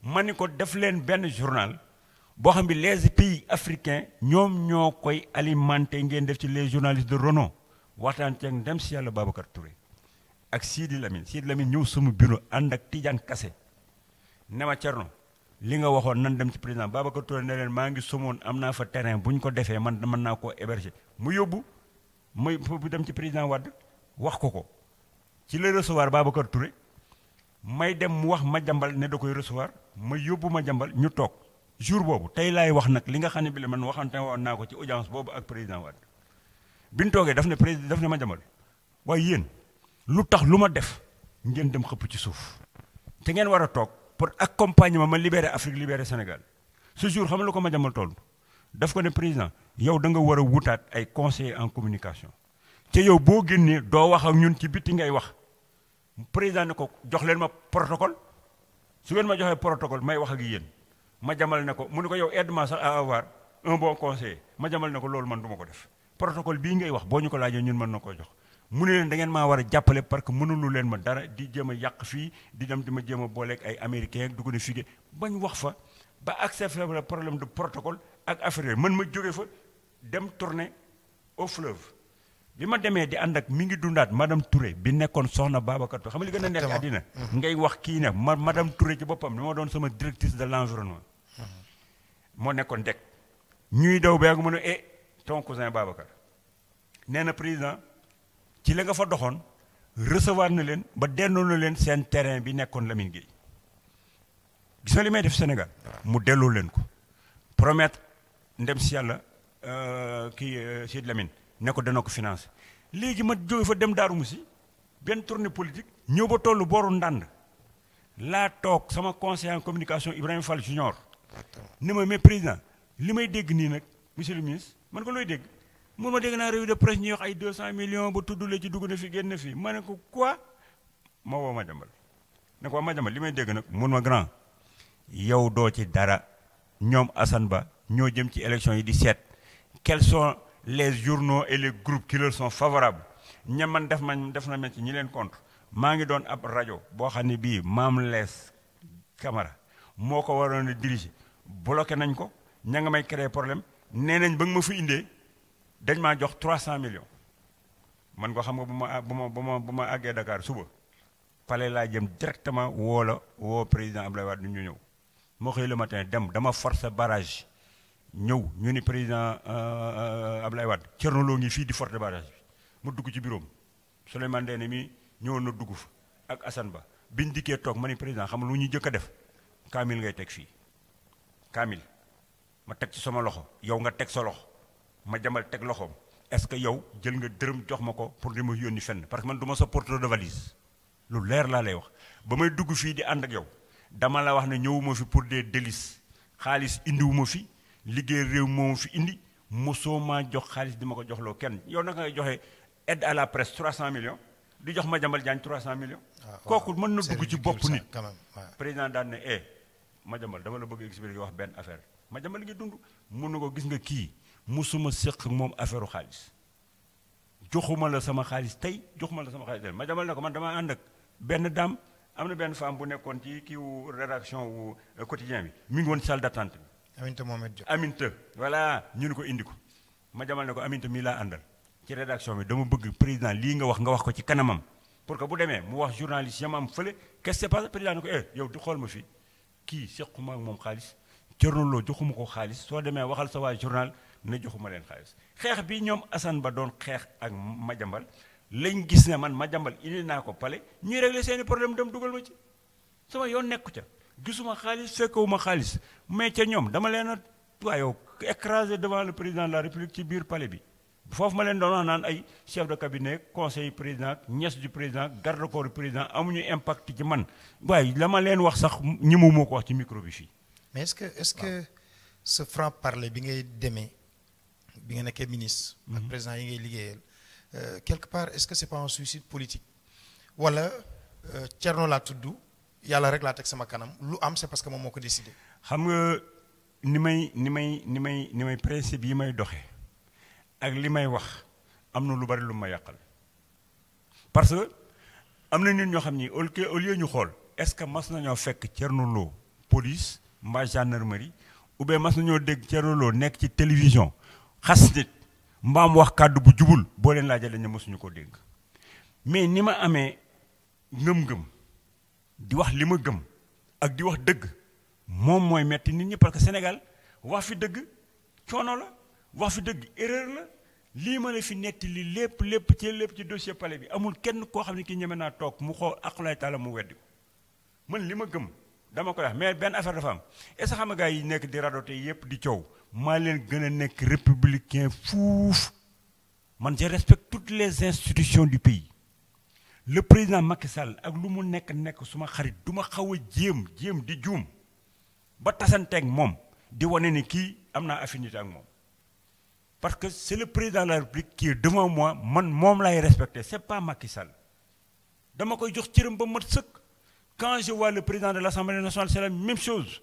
ma ni ko def leen benn journal boo xam bi les pays africains ñoom ñoo koy alimenter ngeen def ci les journalistes de renom waxtaan ceeg ndem si yàlla Babacar Touré ak Sidi Lamine ñëw sama bureau ànd ak Tidiane Kassé ne ma Thierno li nga waxoon nan dem ci président Babacar Touré ne leen maa ngi somoon am naa fa terrain bu ñu ko defee man mën naa koo héberger mu yóbbu bu dem ci président Wade wax ko ci la recevoir Babacar Touré may dem mu wax Madiambal ne da koy recevoir ma yóbbu Madiambal ñu toog jour boobu tey laay wax nag li nga xam ne bi la man waxante woon naa ko ci audience boobu ak président Wade bi ñu toogee daf ne Madiambal waaye yéen lu tax lu ma def ngeen dem xëpp ci suuf te ngeen war a toog pour accompagner ma libérer Afrique libérer Sénégal ce jour xam nga lu ko Madiambal toll daf ko ne président yow da nga war a wutaat ay conseillers en communication te yow boo génnee doo wax ak ñun ci bitti ngay wax président ne ko jox leen ma protocole su ngeen ma joxee protocole may wax ak yéen Madiambal ne ko mu ne ko yow aide-moi sax à avoir un bon conseiller Madiambal ne ko loolu man du ma ko def protocole bii ngay wax boo ñu ko laajee ñun mën na koo jox mu ne leen da ngeen maa war a jàppale parce que mënulu leen ma dara di jéem a yàq fii di dem di ma jéem a booleeg ay américains ak du ko ne fii bañ wax fa ba accepté le problème de protocole ak affaire yooyu man ma jóge fa dem tourner au fleuve bi ma demee di ànd ak mi ngi dundaat madame Touré bi nekkoon soxna Babacar Touré xam nga li gën a nekk àddina ngay wax kii ne madame Touré ci boppam moo doon sama directrice de l'environnement moo nekkoon dek ñuy daw ba mu ne ton cousin Babacar nee na président ci la nga fa doxoon recevoir na leen ba delloo na leen seen terrain bi nekkoon Lamine Gueye gis nga li may def Sénégal mu delloo leen ko promettre ndem si yàlla kii Sidy Lamine ne ko dana ko financé léegi ma jóge fa dem Daaru Musi benn tournée politique ñëw ba tollu booru Ndànd laa toog sama conseiller en communication Ibrahima Fall Junior ne ma mais président li may dégg nii nag monsieur le ministre man ko looy dégg mun ma dégg naa revue de presse ñuy wax ay 200 millions ba tuddule ci dugg na fi génn na fi ma ne ko quoi ma woo ma jambal ne ko ma jambal li may dégg nag mun ma grand yow doo ci dara ñoom Assane Ba ñoo jëm ci élection yi di seet quels sont les journaux et les groupes qui leur sont favorables ñaman def na ma ci ñi leen contre maa ngi doon ab rajo boo xam ne bii Mame Less Camara moo ko waroon a diriger bloqué nañ ko ña nga may créer problème nee nañ ba nga ma fi indee dañ maa jox 300 millions man ko xam nga bu ma àggee Dakar suba palais laa jëm directement woo président Abdoulaye Wade ñu ñëw moo xëy le matin dem dama forcer barrage ñëw ñu ni président Abdoulaye Wade Thierno Lo ngi fii di forcer barrage bi mu dugg ci bureau Souleymane Ndéné mi ñëwoon na dugg fa ak Assane Ba biñ dikkee toog ma ni président xam lu ñu jëkk a def kaamil ngay teg fii kaamil ma teg ci sama loxo yow nga teg sa loxo ma jambal teg loxoom est-ce que yow jël nga dërëm jox ma ko pour di ma yónni fenn parce que man du ma sa porteur de valise lu leer laa lay wax ba may dugg fii di ànd ak yow dama la wax ne ñëwuma fi pour des délices xaalis indiwuma fi liggéey réew moo fi indi mosoo maa jox xaalis di ma ko joxloo kenn yow naka ngay joxe aide à la presse 300 millions di jox Madiambal Diagne 300 millions. kooku mën na dugg ci bopp nit. président daan ne Madiambal dama la bëgg expliquer wax benn affaire Madiambal ngi dund mun na ko gis nga kii mosuma séq ak moom affaire u xaalis joxuma la sama xaalis tey joxuma la sama xaalis tey Madiambal ne ko man dama ànd ak benn dame am na benn femme bu nekkoon ci kii wu rédaction wu quotidien bi mi ngi woon salle d'attente bi. Aminata Mohamed Diop Aminata voilà ñu ni ko indi ko Madiambal ne ko Aminata mii laa àndal ci rédaction bi dama bëgg président lii nga wax ko ci kanamam pour que bu demee mu wax journaliste yam am fële qu'est-ce qui se passe président ne ko yow di xool ma fi kii sequma ak moom xaalis Thierno Lo joxuma ko xaalis soo demee waxal sa waa journal ne joxuma leen xaalis xeex bi ñoom Assane Ba doon xeex ak Madiambal lañ gis ne man Madiambal indi naa ko pale ñuy régler seeni problème dem dugal ma ci sama yoon nekku ca gisuma xaalis fekkewuma xaalis mais ca ñoom dama leen a waaye écrasé devant le président de la République ci biir palais bi foofu ma leen doon wax naan ay chef de cabinet conseil président nièce du président garde-corps du président amuñu impact ci man waaye la ma leen wax sax ñi mu moo ko wax ci micro bi fii. mais est-ce que ce franc-parler bi ngay demee bi nga nekkee ministre. ak président yi ngay liggéeyal quelque part est-ce que c'est pas un suicide politique wala Thierno laa tudd yàlla rek laa teg sama kanam lu am c'est parce que moom moo ko décidé. xam nga ni may principe yi may doxee. ak li may wax am na lu bari lu ma yàqal parce que am na nit ñoo xam ni au lieu ñu xool est-ce que mas nañoo fekk Thierno Lo police mbaa gendarmerie ou bien mas nañoo dégg Thierno Lo nekk ci télévision xas nit mbaam wax kàddu bu jubul boo leen laajee dañ ne mosuñu ko dégg mais ni ma amee ngëm-ngëm di wax li ma gëm ak di wax dëgg moom mooy metti nit ñi parce que Sénégal wax fi dëgg coono la wax fi dëgg erreur la lii ma la fi netti li lépp ci dossier palais bi amul kenn koo xam ne ki ñeme naa toog mu xool aqulay taala mu weddi ko man li ma gëm dama koy wax mais benn affaire dafa am est-ce que xam nga gars yi nekk di radote yépp di coow maa leen gën a nekk républicain fuuf man je respecte toutes les institutions du pays le président Macky Sall ak lu mu nekk suma xarit du ma xaw a jéem di juum ba tasanteeg moom di wane ni kii am naa affinité ak moom parce que c'est le président de la République qui est devant moi man moom laay respecté c'est pas Macky Sall dama koy jox cëram ba mat sëkk quand je vois le président de l'Assemblée nationale c'est la même chose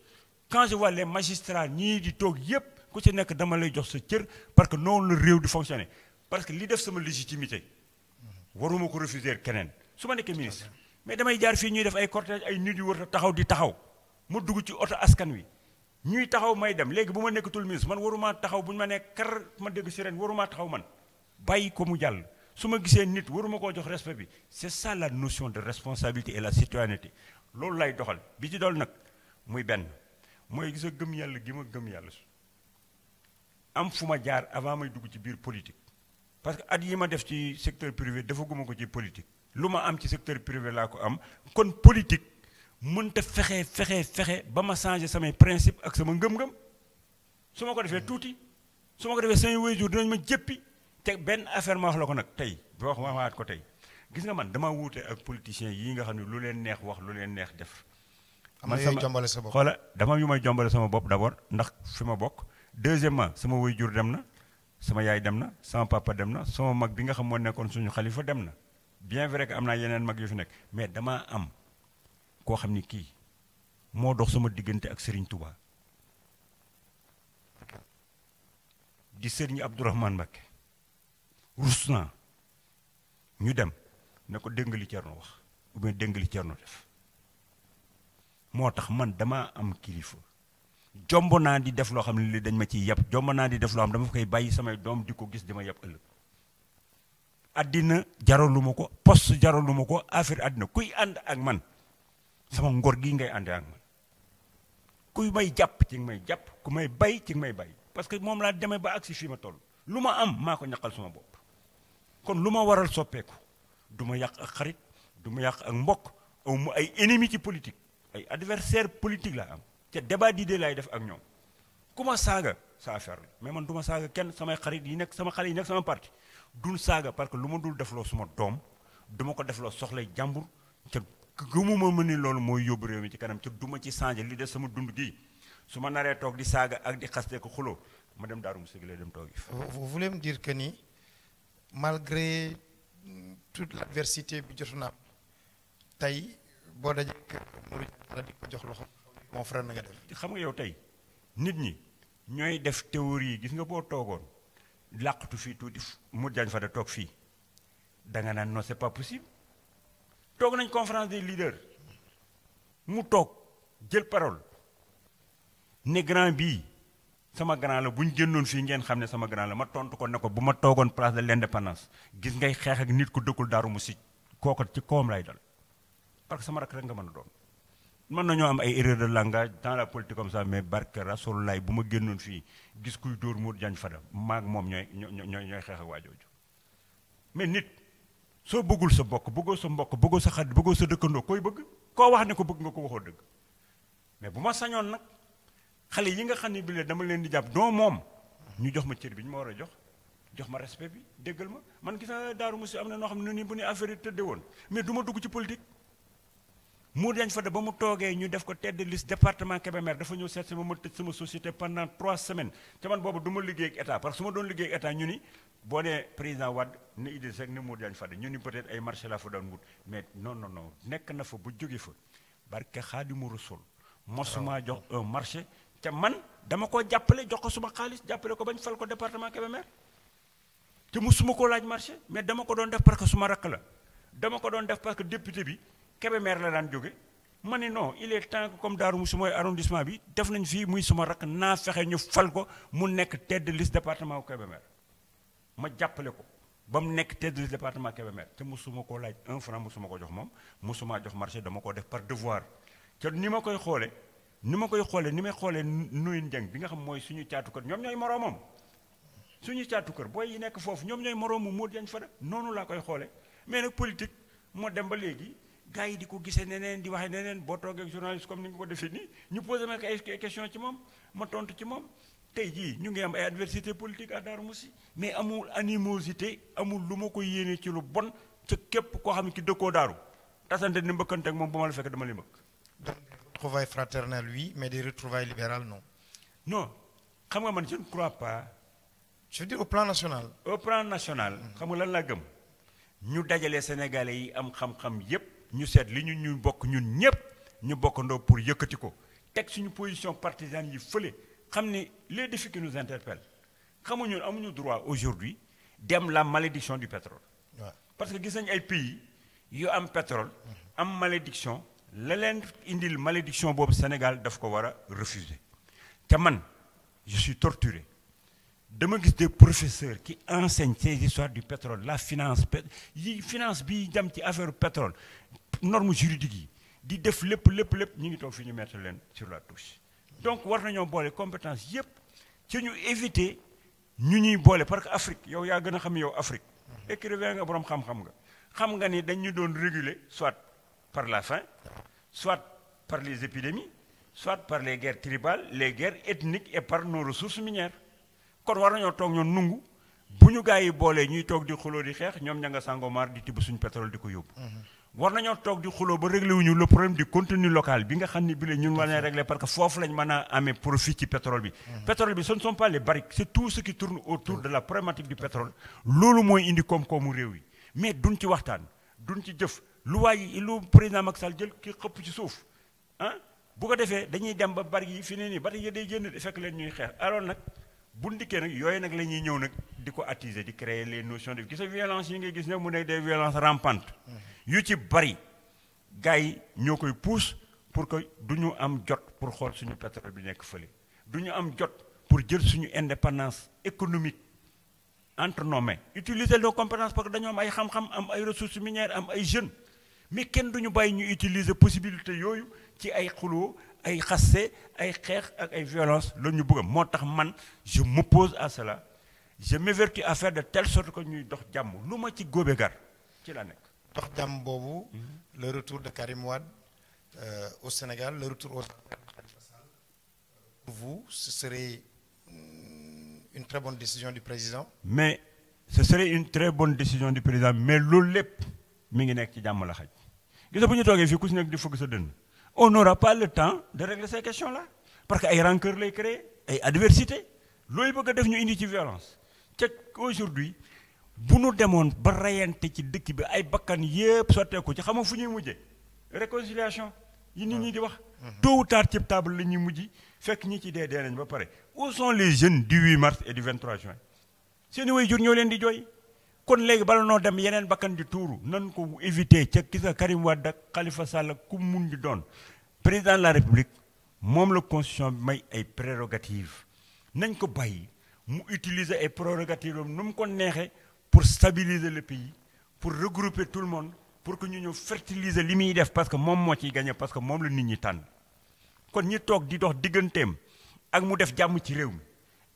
quand je vois les magistrats ñii di toog yépp ku ci nekk dama lay jox sa cër parce que noonu la réew di fonctionner parce que li def sama légitimité waruma ko refuser keneen su ma nekkee ministre mais damay jaar fii ñuy def ay cortège ay nit yu war a taxaw di taxaw ma dugg ci oto askan wi ñuy taxaw may dem léegi bu ma nekkatul ministre man waruma taxaw bu ñu ma nekk kar ma dégg sirène waruma taxaw man bàyyi ko mu jàll su ma gisee nit waruma koo jox respect bi c'est ça la notion de responsabilité et la citoyenneté loolu lay doxal bi ci dool nag muy benn mooy gis a gëm yàlla gi ma gëm yàlla am fu ma jaar avant may dugg ci biir politique parce que at yi ma def ci secteur privé defaguma ko ci politique lu ma am ci secteur privé laa ko am kon politique mënta fexe ba ma changer samay principe ak sama ngëm-ngëm su ma ko defee tuuti su ma ko defee samay waajur dinañ ma jëppi te benn affaire ma wax la ko nag tey boo wax waxaat ko tey gis nga man dama wuute ak politiciens yii nga xam ne lu leen neex wax lu leen neex def. man sama jombale sa bopp xoola dama yu may jombale sama bopp d'abord ndax fi ma bokk deuxièmement sama waajur dem na sama yaay dem na sama papa dem na sama mag bi nga xam moo nekkoon suñu xalifa dem na bien vrai que am naa yeneen mag yu fi nekk mais damaa am koo xam ni kii moo dox sama diggante ak Serigne Touba di Serigne Abdourahmane Mbacké rus naa ñu dem ne ko dégg nga li Thierno wax ou bien dégg nga li Thierno def moo tax man damaa am kilifa jomb naa di def loo xam ne li dañ ma ciy yàpp jomb naa di def loo xam dama koy bàyyi samay doom di ko gis di ma yàpp ëllëg àddina jaralu ma ko poste jaralu ma ko affaire àddina kuy ànd ak man sama ngor gi ngay àndee ak man kuy may jàpp ci nga may jàpp ku may bay ci nga may bay parce que moom laa demee ba agsi fii ma toll lu ma am maa ko ñaqal sama bopp kon lu ma waral soppeeku du ma yàq ak xarit du ma yàq ak mbokk aw mu ay ennemi ci politique ay adversaire politique laa am te débat d'idée laay def ak ñoom ku ma saaga sa affaire la mais man du ma saaga kenn samay xarit yi nekk sama xale yi nekk sama parti dul saaga parce que lu ma dul defloo suma doom du ma ko defloo soxlay jàmbur te gëmuma ma ni loolu mooy yóbbu réew mi ci kanam te du ma ci changé li des sama dund gii su ma naree toog di saaga ak di xaste ko xuloo ma dem Daaru Muxti dem toogi vous voulez me dire que ni malgré toute l'adversité bi jotu na tey boo dajee murid la di ko jox loxo mon frère na nga def xam nga yow tey nit ñi ñooy def théorie yi gis nga boo toogoon làqatu fii tuuti mu jañ fa da toog fii da nga naan non c'est pas possible toog nañ conférence des leaders mu toog jël parole ne grand bii sama grand la bu ñu génnoon fii ngeen xam ne sama grand la ma tontu ko ne ko bu ma toogoon place de l'indépendance gis ngay xeex ak nit ku dëkkul Daaru Muxti kooku ci kawam lay dal parce que sama rak rek nga mën a doon mën nañoo am ay erreur de langage dans la politique comme ça mais barke Rasulullah bu ma génnoon fii gis kuy dóor Modou Diagne Fada maag moom ñooy xeex ak waa jooju mais nit soo bëggul sa bokk bëggoo sa mbokk bëggoo sa xarit bëggoo sa dëkkandoo koy bëgg koo wax ne ko bëgg nga ko waxoo dëgg mais bu ma sañoon nag xale yi nga xam ne bi lee dama leen di jàpp doo moom ñu jox ma cër bi ñu ma war a jox ma respect bi déggal ma man gis naa Daaru Muxti am na noo xam ne nii bu ne affaire yi tëdde woon mais du ma dugg ci politique Modou Diagne Fada ba mu toogee ñu def ko tête de liste département Kébémer dafa ñëw seet sama ma tëj sama société pendant 3 semaines te man boobu du ma liggéey ak état parce que su ma doon liggéey ak état ñu ni boo nee président Wade ne Idrissa Seck ne Modou Diagne Fada ñu ni peut-être ay marché la fa doon wut mais non nekk na fa bu jóge fa barke Xaadimu Rasuul mosuma jox un marché te man dama ko jàppale jox ko suma xaalis jàppale ko bañ fal ko département Kébémer te musuma koo laaj marché mais dama ko doon def parce que suma rakk la dama ko doon def parce que député bi Kébémer la daan jóge ma ne non il est temps que comme Daaru Muxti mooy arrondissement bi def nañ fii muy suma rakk naa fexe ñu fal ko mu nekk tête de liste département Kébémer ma jàppale ko ba mu nekk tête de liste département Kébémer te musuma koo laaj 1 franc musuma ko jox moom musuma jox marché dama ko def par devoir te ni ma koy xoolee ni may xoolee nuyu njëng bi nga xam mooy suñu caatu kër ñoom ñooy moroomam suñu caatu kër booy yi nekk foofu ñoom ñooy moroomu Modou Diagne Fada noonu laa koy xoolee mais nag politique moo dem ba léegi gars yi di ko gisee neneen di waxee neneen boo toogee ak journaliste comme ni nga ko defee nii ñu posé ma ay question ci moom ma tontu ci moom tey jii ñu ngi am ay adversité politique à Darou Moussi mais amul animosité amul lu ma ko yéene ci lu bon ca képp koo xam ne ki dëkkoo daaru tasante ni mbëkkante ak moom ba ma la fekk dama li mbëkk. donc retrouvailles fraternelles oui mais des retrouvailles libérales non. non xam nga man je ne crois pas. je veux dire au plan national. au plan national. xam nga lan laa gëm. ñu dajale sénégalais yi am xam-xam yépp ñu seet li ñu bokk ñun ñépp ñu bokkandoo pour yëkkati ko teg suñu position partisane yi fële xam ne les défis qui nous interpellent xamuñu amuñu droit aujourd'hui dem la malédiction du pétrole. Ouais. Parce que gis nañu ay pays yu am pétrole am malédiction la leen indil malédiction boobu Sénégal daf ko war a refuser te man je suis torturé dama gis des professeurs qui enseignent ces histoires du pétrole la finance finance bi dem ci affaire pétrole normes juridiques yi di def lépp ñu ngi toog fi ñu mettre leen sur la touche donc war nañoo boole compétence yépp ci ñu éviter ñu ñuy boole parce que Afrique yow yaa gën a xam yow Afrique écrivain nga borom xam-xam nga xam nga ni dañu doon réguler soit par la faim soit par les épidémies soit par les guerres tribales les guerres ethniques et par nos ressources minières kon war nañoo toog ñoom nungu bu ñu gaa yi boolee ñuy toog di xuloo di xeex ñoom ña nga Sangomar di tibb suñu pétrole di ko yóbbu war nañoo toog di xuloo ba réglé wuñu le problème du contenu local bi nga xam ne bi la ñun war nañ régler parce que foofu lañ mën a amee profit ci pétrole bi pétrole bi ce ne sont pas les barriques c'est tout ce qui tourne autour de la problématique du pétrole loolu mooy indi koom-koomu réew yi mais duñ ci waxtaan duñ ci jëf lu président Macky Sall jël ki xëpp ci suuf ah bu ko defee dañuy dem ba bari yi fi ne nii bari yi day génn fekk leen ñuy xeex alors nag bu ndikkee nag yooyu nag la ñuy ñëw nag di ko attiser di créer les notions de gis nga violence yi ngay gis ne mu nekk des violences rampantes yu ci bari gars yi ñoo koy pousse pour que du ñu am jot pour xool suñu pétrole bi nekk fële du ñu am jot pour jël suñu indépendance économique entre nos mains utiliser nos compétences parce que dañoo am ay xam-xam am ay ressources minières am ay jeunes mais kenn duñu bàyyi ñu utiliser possibilité yooyu ci ay xuloo ay xasse ay xeex ak ay violence loolu ñu bëgg moo tax man je m'oppose à cela je m'évertue à faire de telle sorte que ñuy dox jàmm lu ma ci góobe gar ci la nekk dox jàmm boobu le retour de Karim Wade au Sénégal le retour au pour vous ce serait une très bonne décision du président mais ce serait une très bonne décision du président mais loolu lépp mi ngi nekk ci jàmm la xaj gis nga bu ñu toogee fii ku si nekk di fëgg sa dënn on n'aura pas le temps de régler ces questions-là parce que ay rancœur lay créer ay adversité looy bëgg a def ñu indi ci violence te aujourd'hui bu nu demoon ba rayante ci dëkk bi ay bakkan yépp sotteeku ci xam nga fu ñuy mujjee réconciliation yi nit ñi di wax tôt ou tard ci table la ñuy mujj fekk ñi ci dee nañ ba pare où sont les jeunes du 8 mars et du 23 juin seeni waajur ñoo leen di jooy kon léegi bala noo dem yeneen bakkan di tuuru nan ko éviter ca gis nga Karim Wade ak Khalifa Sall ku mun di doon président de la République moom la constitution bi may ay prérogatives nañ ko bàyyi mu utiliser ay prérogatives am nu mu ko neexee pour stabiliser le pays pour regrouper tout le monde pour que ñu ñëw fertiliser li muy def parce que moom moo ciy gagné parce que moom la nit ñi tànn kon ñi toog di dox digganteem ak mu def jàmm ci réew mi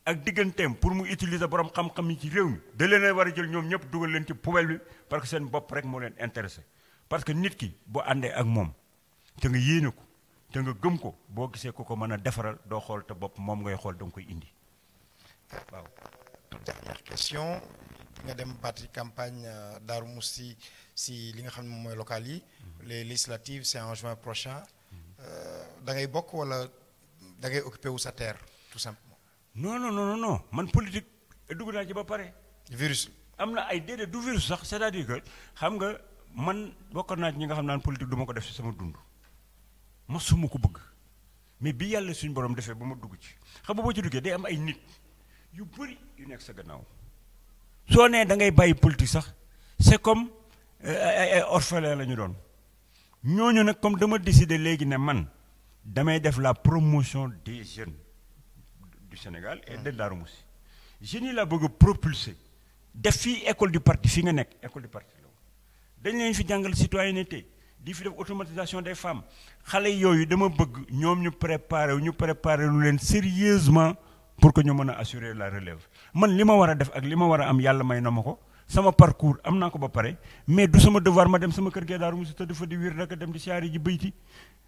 ak digganteem pour mu utiliser borom xam-xam yi ci réew mi da leen a war a jël ñoom ñëpp dugal leen ci poubelle bi parce que seen bopp rek moo leen intéressé parce que nit ki boo àndee ak moom te nga yéene ko te nga gëm ko boo gisee ko mën a defaral doo xool te bopp moom ngay xool da nga koy indi waaw. dernière question nga dem parti campagne Darou Mousty si li nga xam ne moom mooy local yi les législatives c'est en juin prochain da ngay bokk wala da ngay occupé wu sa terre tout simplement. non man politique dugg naa ci ba pare. virus. am na ay déedéet du virus sax c'est-à-dire que xam nga man bokk naa ci ñi nga xam naan politique du ma ko def ci sama dund. masuma ko bëgg mais bi yàlla suñu borom defee ba ma dugg ci xam nga boo ci duggee day am ay nit yu bëri yu nekk sa gannaaw soo nee da ngay bàyyi politique sax c'est comme ay orphelin la ñu doon ñooñu nag comme dama décider léegi ne man damay def la promotion des jeunes du Sénégal et de Darou Mousty jeunes yi la bëgg a propulser def fii école du parti fi nga nekk école du parti la dañ leen fi jàngal citoyenneté di fi def automatisation des femmes xale yooyu dama bëgg ñoom ñu préparer lu leen sérieusement pour que ñu mën a assurer la relève man li ma war a def ak li ma war a am yàlla may na ma ko sama parcours am naa ko ba pare mais du sama devoir ma dem sama kër gee Darou Mousty te dafa di wir rek dem di siyaari ji bayti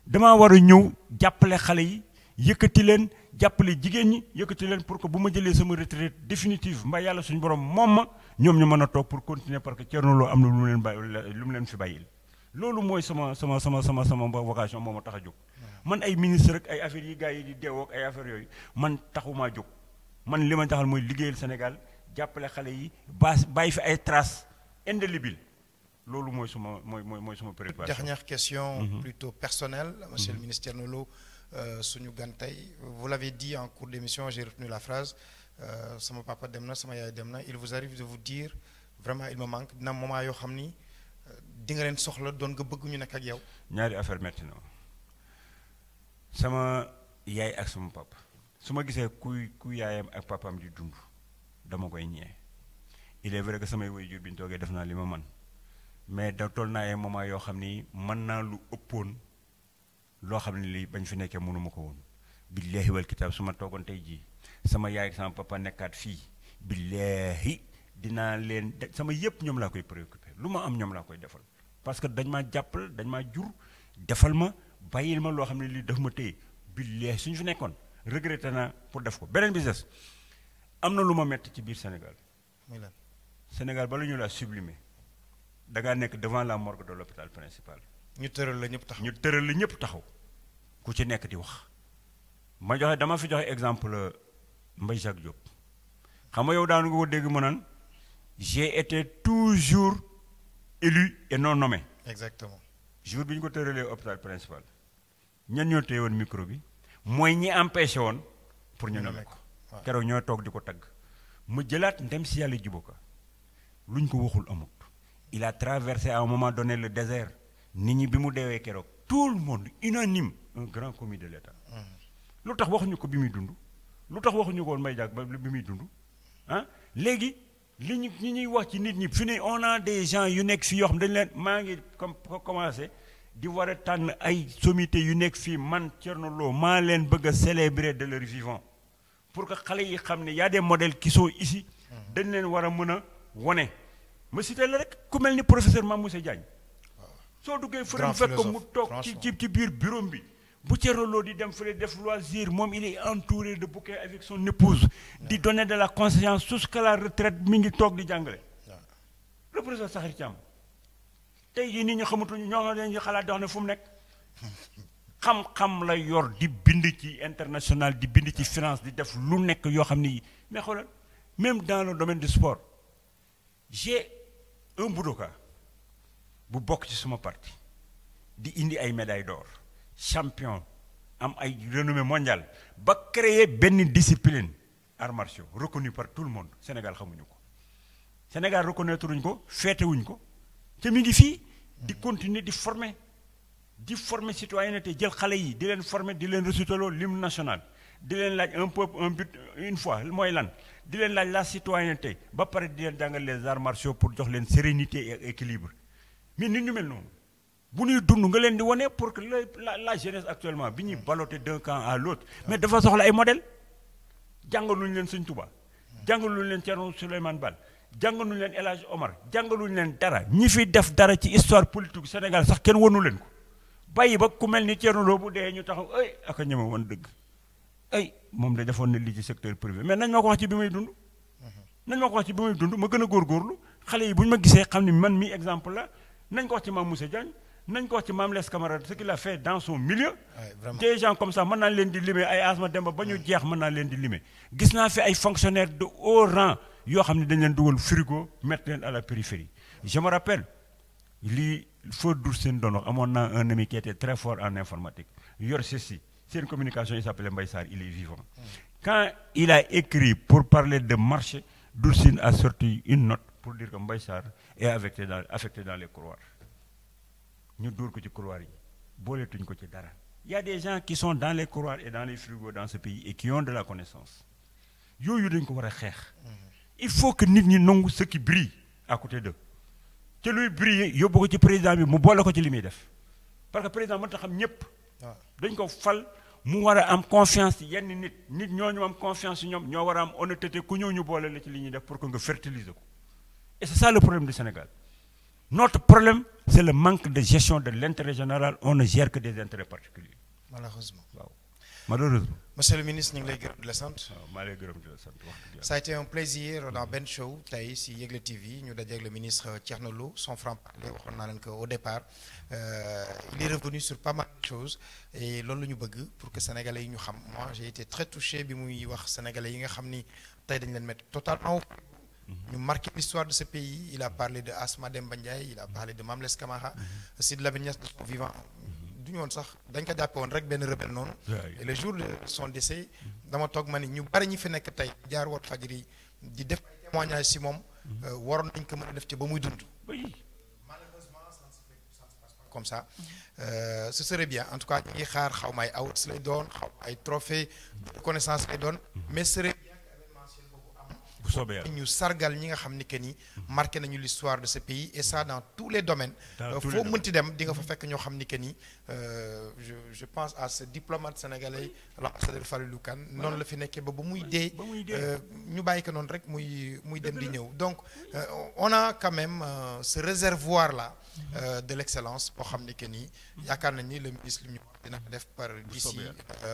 damaa war a ñëw jàppale xale yi yëkkati leen jàppale jigéen ñi yëkkati leen pour que bu ma jëlee sama retraite définitive mbaa yàlla suñu borom moom ma ñoom ñu mën a toog pour continuer parce que Thierno Lo am na lu mu leen fi bàyyil loolu mooy sama vocation moo ma tax a jóg man ay ministre rek ay affaires yi gars yi di deewoo ak ay affaires yooyu man taxumaa jóg man li ma taxal mooy liggéeyal Sénégal jàppale xale yi bàyyi fi ay traces indélébiles loolu mooy suma préoccupation. Dernière question plutôt personnelle monsieur le ministre Thierno Lo suñu gan tey vous l'avez dit en cours d'émission j'ai retenu la phrase sama papa dem na sama yaay dem na il vous arrive de vous dire vraiment il me manque dina moment yoo xam ni di nga leen soxla doon nga bëgg ñu nekk ak yow. ñaari affaire metti na sama yaay ak sama papa su ma gisee kuy yaayam ak papaam di dund dama koy ñee il est vrai que samay waajur bi ñu toogee def naa li ma man mais da toll naa ay moment yoo xam ni mën naa lu ëppoon loo xam ne lii bañ fi nekkee mënuma ko woon billaahi wal kitaab su ma toogoon tey jii sama yaay ak sama papa nekkaat fii billaahi dinaa leen sama yëpp ñoom laa koy préoccupé lu ma am ñoom laa koy defal parce que dañ maa jàppal dañ maa jur defal ma bàyyil ma loo xam ne lii daf ma téye billaahi suñu fi nekkoon regretté naa pour def ko beneen business am na lu ma metti ci biir Sénégal Sénégal bala ñu laa sublimer da ngaa nekk devant la morgue de l'hôpital principal ñu tëral la ñëpp taxaw ñu tëral la ñëpp taxaw ku ci nekk di wax ma joxe dama fi joxe exemple Mbaye Jacques Diop xam nga yow daanu nga ko dégg mu naan j'ai été toujours élu et non nommé. exactement jour bi ñu ko tëralee hôpital principal ñan ñoo téye woon micro bi mooy ñi empêché woon pour ñu nommé ko keroog ñoo toog di ko tagg mu jëlaat ndem si yàlla juboka luñ ko waxul amut il a traversé à un moment donné le désert nit ñi bi mu deewee keroog tout le monde unanime un grand commis de l'État lu tax waxuñu ko bi muy dund lu tax waxuñu ko woon Mbaye Diack ba bi muy dund ah léegi li ñu ñi ñuy wax ci nit ñi fi ne on a des gens yu nekk fii yoo xam dañu leen maa ngi comme commencé di war a tànn ay sommité yu nekk fii man Thierno Lo maa leen bëgg a célébrer de leur vivant pour que xale yi xam ne y a des modèles qui sont ici dañ leen war a mën a wone ma cité la rek ku mel ni professeur Mamoussé Diagne soo duggee fële fekk ko mu toog ci biir bureau bi bu Thierno Lo di dem fële def loisir moom il est entouré de bouquets avec son épouse di donner de la conscience jusqu'à la retraite mi ngi toog di jàngale le professeur Sakhir Thiam tey jii nit ñi xamatuñu ñoo xam ne xalaat di wax ne fu mu nekk xam-xam la yor di bind ci international di bind ci finance di def lu nekk yoo xam ni mais xoolal même dans le domaine du sport j'ai un budoka bu bokk ci suma parti di indi ay médailles d'or champion am ay renommée mondiale ba créer benn discipline arts martiaux reconnu par tout le monde Sénégal xamuñu ko Sénégal reconnaître wuñ ko feetewuñ ko te mi ngi fii di continuer di former citoyenneté jël xale yi di leen former di leen récitaloo l'hymne national di leen laaj un peuple un but une fois mooy lan di leen laaj la citoyenneté ba pare di leen jàngal les arts martiaux pour jox leen sérénité et équilibre mais nit ñu mel noonu bu ñuy dund nga leen di wane pour que la jeunesse actuellement bi ñuy balloté d'un camp à l'autre mais dafa soxla ay modèle jàngaluñu leen Sëñ Tuubaa jàngaluñu leen Thierno Souleymane Baal jàngaluñu leen El Hadj Omar jàngaluñu leen dara ñi fi def dara ci histoire politique Sénégal sax kenn wanu leen ko bàyyi ba ku mel ni Thierno Lo bu dee ñu taxaw ay aka ñeme woon dëgg ay moom de defoon na lii ci secteur privé mais nañ ma ko wax ci bi may dund ma gën a góorgóorlu xale yi bu ñu ma gisee xam ni man mi exemple la nañ ko wax ci Mamoussé Diagne nañ ko wax ci Mame Less Camara ce qu'il a fait dans son milieu des gens comme ça mën naa leen di limer ay Asma Demba ba ñu jeex mën naa leen di limer gis naa fi ay fonctionnaires de haut rang yoo xam ne dañ leen dugal frigo mettre leen à la périphérie je me rappelle lii Feu Doussène doon wax amoon naa un ami qui était très fort en informatique yor ceci c'est une communication il s'appelait Mbaye Sarr il est vivant quand il a écrit pour parler de marché Doussène a sorti une note pour dire que Mbaye Sarr est affecté dans les couloirs ñu dóor ko ci couloirs yi booleetuñ ko ci dara il y a des gens qui sont dans les couloirs et dans les frigos dans ce pays et qui ont de la connaissance yooyu dañ ko war a xeex il faut que nit ñi nangu ce qui brille à côté d'eux te luy briller yóbbu ko ci président bi mu boole ko ci li muy def parce que président mënta xam ñëpp dañ ko fal mu war a am confiance ci yenn nit ñooñu am confiance ci ñoom ñoo war a am honnêteté ku ñëw ñu boole la ci li ñuy def pour que nga fertiliser ko et c'est ça le problème du Sénégal notre problème c'est le manque de gestion de l'intérêt général on ne gère que des intérêts particuliers malheureusement waaw malheureusement monsieur le ministre ñu ngi lay gërëm di la sant maa lay gërëm di la sant ça a été un plaisir dans Ben Show tey si Yegle TV ñu dajeeg le ministre Thierno Lo son franc-parler waxoon naa leen que au départ il est revenu sur pas mal de choses et loolu la ñu bëgg pour que sénégalais yi ñu xam moi j'ai été très touché bi muy wax sénégalais yi nga xam ni tey dañ leen mettre totalement ñu marqué l'histoire de ce pays il a parlé de Asma Demba Ndiaye il a parlé de Mame Less Camara Sidy Lamine Niasse de son vivant du ñu woon sax dañ ko jàppe woon rek benn rebelle noonu et le jour de son décès dama toog ma ni ñu bari ñi fi nekk tey jaar Walfadjri di def ay témoignages si moom waroon nañ ko mën a def ci ba muy dund malheureusement ça ne se passe pas comme ça ce serait bien en tout cas ñu ngi xaar xaw ma ay awards lay doon xaw ma ay trophée de reconnaissance lay doon mais serait bien que événementiel boobu am ñu sargal ñi nga xam ni que ni marqué nañu l'histoire de ce pays et ça dans tous les domaines. foo mënti dem di nga fa fekk ñoo xam ni que ni je pense à ce diplomate sénégalais l'ambassadeur Falilou Kane noonu la fi nekkee ba muy dee ñu bàyyi ko noonu rek muy dem di ñëw donc on a quand même ce réservoir là de l'excellence boo xam ni que ni yaakaar nañ ni le ministre li ñu dina ko def par d'ici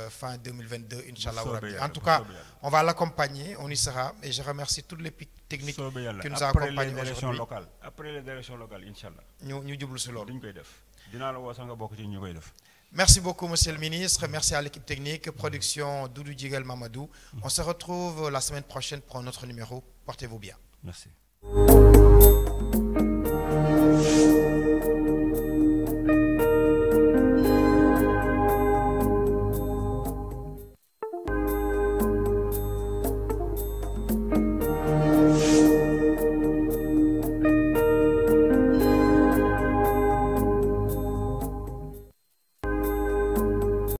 fin 2022 inchallah rabbi. En tout cas on va l'accompagner, on y sera et je remercie toute l'équipe technique qui nous a accompagnés aujourd'hui. Après les élections locales inchallah ñu jublu si loolu dañ koy def dinaa la woo sax nga bokk ci ñu koy def. Merci beaucoup monsieur le ministre, merci à l'équipe technique, production Doudou Djigel Mamadou. On se retrouve la semaine prochaine pour un autre numéro. Portez-vous bien. Merci.